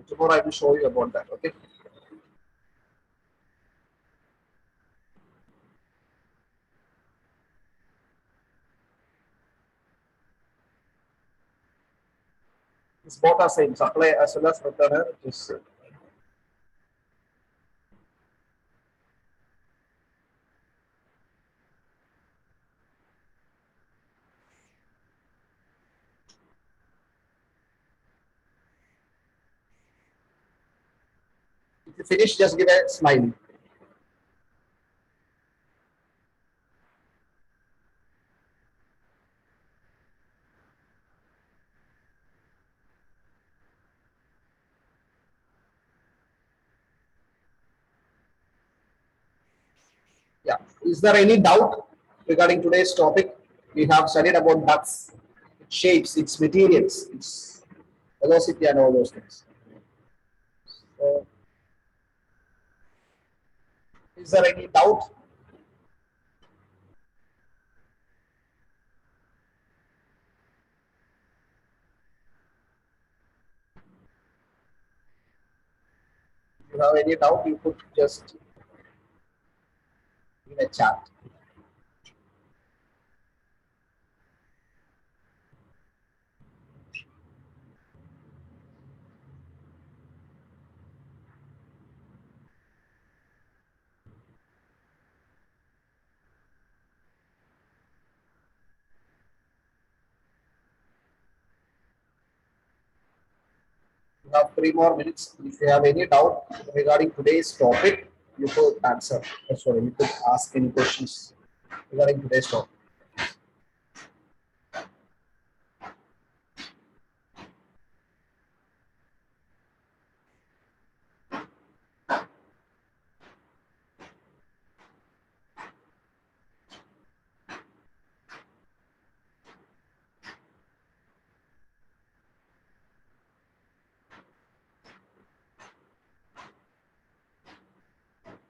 tomorrow I will show you about that, okay? It's both are same, supply as well as returner is same. you finish, just give a smile. Yeah. Is there any doubt regarding today's topic? We have studied about ducts, its shapes, its materials, its velocity, and all those things. So, is there any doubt? If you have any doubt, you could just in a chat. You have 3 more minutes. If you have any doubt regarding today's topic, you could answer. Sorry, you could ask any questions regarding today's topic.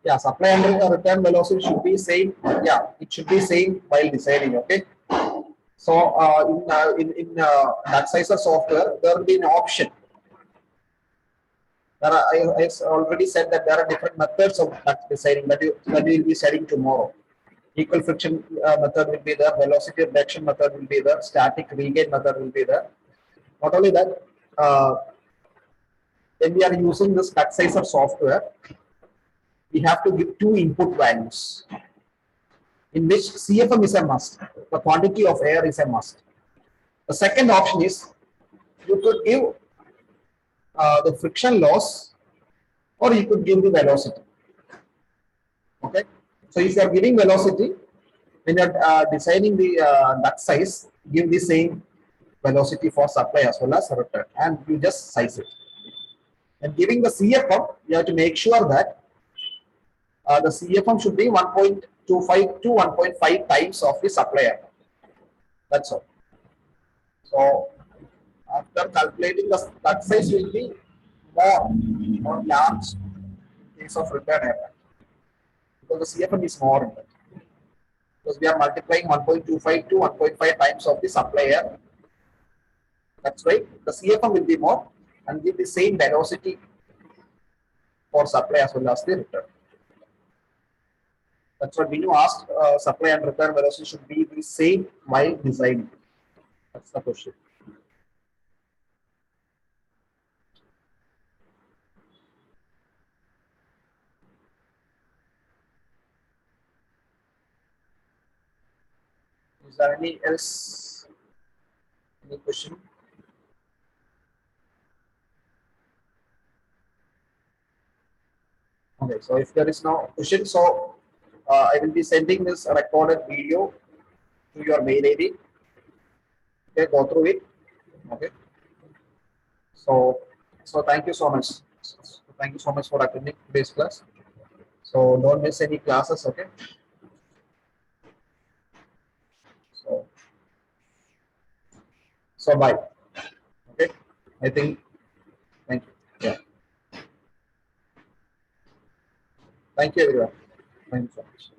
Yeah, supply and return velocity should be same. Yeah, it should be same while deciding. Okay. So in that sizer software, there will be an option. I already said that there are different methods of that deciding that we will be studying tomorrow. Equal friction method will be there. Velocity reduction method will be there. Static regain method will be there. Not only that, when we are using this cut sizer software, we have to give two input values in which CFM is a must. The quantity of air is a must. The second option is you could give the friction loss or you could give the velocity. Okay. So if you are giving velocity, when you are designing the duct size, give the same velocity for supply as well as return, and you just size it. And giving the CFM, you have to make sure that the CFM should be 1.25 to 1.5 times of the supplier. That's all. So after calculating the cut size will be more large in case of return air because the CFM is more in that. Because we are multiplying 1.25 to 1.5 times of the supplier. That's why the CFM will be more and give the same velocity for supply as well as the return. That's what when you asked supply and return velocity should be the same while designing. That's the question. Is there any else? Any question? Okay, so if there is no question, so I will be sending this recorded video to your mail ID. Okay, go through it. Okay. So thank you so much. Thank you so much for attending today's class. So don't miss any classes. Okay. So bye. Okay. I think. Thank you. Yeah. Thank you everyone. Thank you so much.